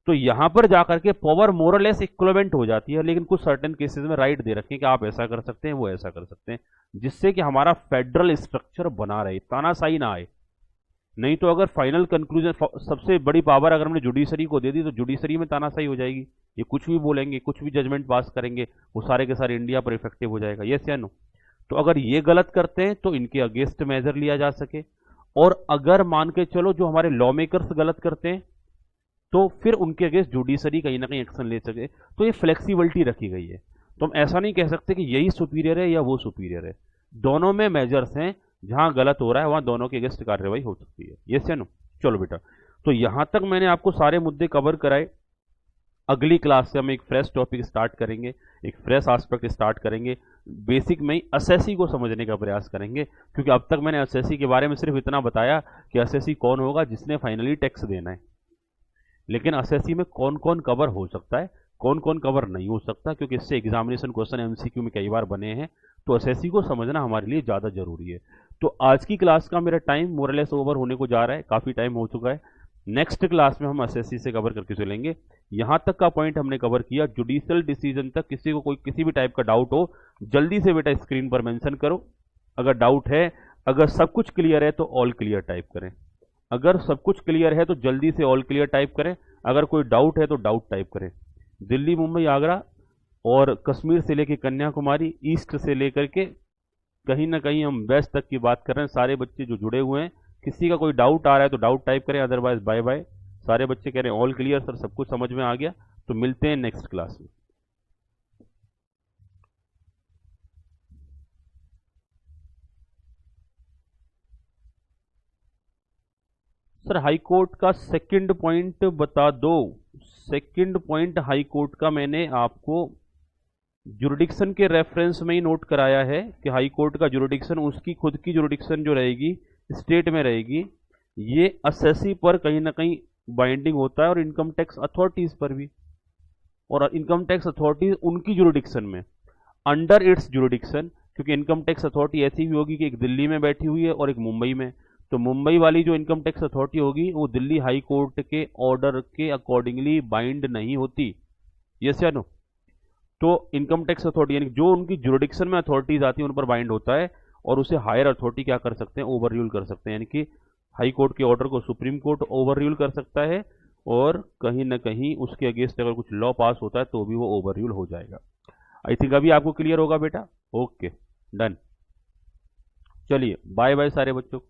तो यहां पर जाकर के पावर मोरलेस इक्विवेलेंट हो जाती है, लेकिन कुछ सर्टेन केसेस में राइट दे रखे हैं कि आप ऐसा कर सकते हैं, वो ऐसा कर सकते हैं, जिससे कि हमारा फेडरल स्ट्रक्चर बना रहे, तानाशाही ना आए। नहीं तो अगर फाइनल कंक्लूजन सबसे बड़ी पावर अगर हमने जुडिशरी को दे दी तो जुडिशरी में तानाशाही हो जाएगी, ये कुछ भी बोलेंगे, कुछ भी जजमेंट पास करेंगे, वो सारे के सारे इंडिया पर इफेक्टिव हो जाएगा। यस या नो? तो अगर ये गलत करते हैं तो इनके अगेंस्ट मेजर लिया जा सके, और अगर मान के चलो जो हमारे लॉ मेकर्स गलत करते हैं तो फिर उनके अगेंस्ट जुडिशरी कहीं ना कहीं एक्शन ले सके। तो ये फ्लेक्सिबिलिटी रखी गई है। तो हम ऐसा नहीं कह सकते कि यही सुपीरियर है या वो सुपीरियर है, दोनों में मेजर्स हैं, जहां गलत हो रहा है वहां दोनों के अगेंस्ट कार्रवाई हो सकती है। यस या नो? चलो बेटा, तो यहां तक मैंने आपको सारे मुद्दे कवर कराए। अगली क्लास से हम एक फ्रेश टॉपिक स्टार्ट करेंगे, एक फ्रेश एस्पेक्ट स्टार्ट करेंगे, बेसिक में ही एसएससी को समझने का प्रयास करेंगे, क्योंकि अब तक मैंने एसएससी के बारे में सिर्फ इतना बताया कि एसएससी कौन होगा, जिसने फाइनली टैक्स देना है, लेकिन एसएससी में कौन कौन कवर हो सकता है, कौन कौन कवर नहीं हो सकता, क्योंकि इससे एग्जामिनेशन क्वेश्चन एमसीक्यू में कई बार बने हैं। तो एसएससी को समझना हमारे लिए ज़्यादा जरूरी है। तो आज की क्लास का मेरा टाइम मोरलेस ओवर होने को जा रहा है, काफ़ी टाइम हो चुका है। नेक्स्ट क्लास में हम एसएससी से कवर करके चलेंगे। यहां तक का पॉइंट हमने कवर किया, जुडिशियल डिसीजन तक किसी को कोई किसी भी टाइप का डाउट हो, जल्दी से बेटा स्क्रीन पर मेंशन करो। अगर डाउट है, अगर सब कुछ क्लियर है तो ऑल क्लियर टाइप करें, अगर सब कुछ क्लियर है तो जल्दी से ऑल क्लियर टाइप करें, अगर कोई डाउट है तो डाउट टाइप करें। दिल्ली, मुंबई, आगरा और कश्मीर से लेकर कन्याकुमारी, ईस्ट से लेकर के कहीं ना कहीं हम वेस्ट तक की बात कर रहे हैं। सारे बच्चे जो जुड़े हुए हैं, किसी का कोई डाउट आ रहा है तो डाउट टाइप करें, अदरवाइज बाय बाय। सारे बच्चे कह रहे हैं ऑल क्लियर सर, सब कुछ समझ में आ गया। तो मिलते हैं नेक्स्ट क्लास में। सर हाई कोर्ट का सेकंड पॉइंट बता दो। सेकंड पॉइंट हाई कोर्ट का मैंने आपको जुरिडिक्शन के रेफरेंस में ही नोट कराया है कि हाई कोर्ट का जुरिडिक्शन, उसकी खुद की जुरिडिक्शन जो रहेगी स्टेट में रहेगी, ये एसएससी पर कहीं ना कहीं बाइंडिंग होता है, और इनकम टैक्स अथॉरिटीज पर भी। और इनकम टैक्स अथॉरिटीज उनकी जुरिडिक्शन में, अंडर इट्स जुरिडिक्शन, क्योंकि इनकम टैक्स अथॉरिटी ऐसी भी होगी कि एक दिल्ली में बैठी हुई है और एक मुंबई में। तो मुंबई वाली जो इनकम टैक्स अथॉरिटी होगी वो दिल्ली हाई कोर्ट के ऑर्डर के अकॉर्डिंगली बाइंड नहीं होती। यस या नो? तो इनकम टैक्स अथॉरिटी यानी जो उनकी जुरिडिक्शन में अथॉरिटीज आती है उन पर बाइंड होता है, और उसे हायर अथॉरिटी क्या कर सकते हैं, ओवर रूल कर सकते हैं। यानी कि हाई कोर्ट के ऑर्डर को सुप्रीम कोर्ट ओवर रूल कर सकता है, और कहीं ना कहीं उसके अगेंस्ट अगर कुछ लॉ पास होता है तो भी वो ओवर रूल हो जाएगा। आई थिंक अभी आपको क्लियर होगा बेटा। Okay, done. चलिए बाय बाय सारे बच्चों।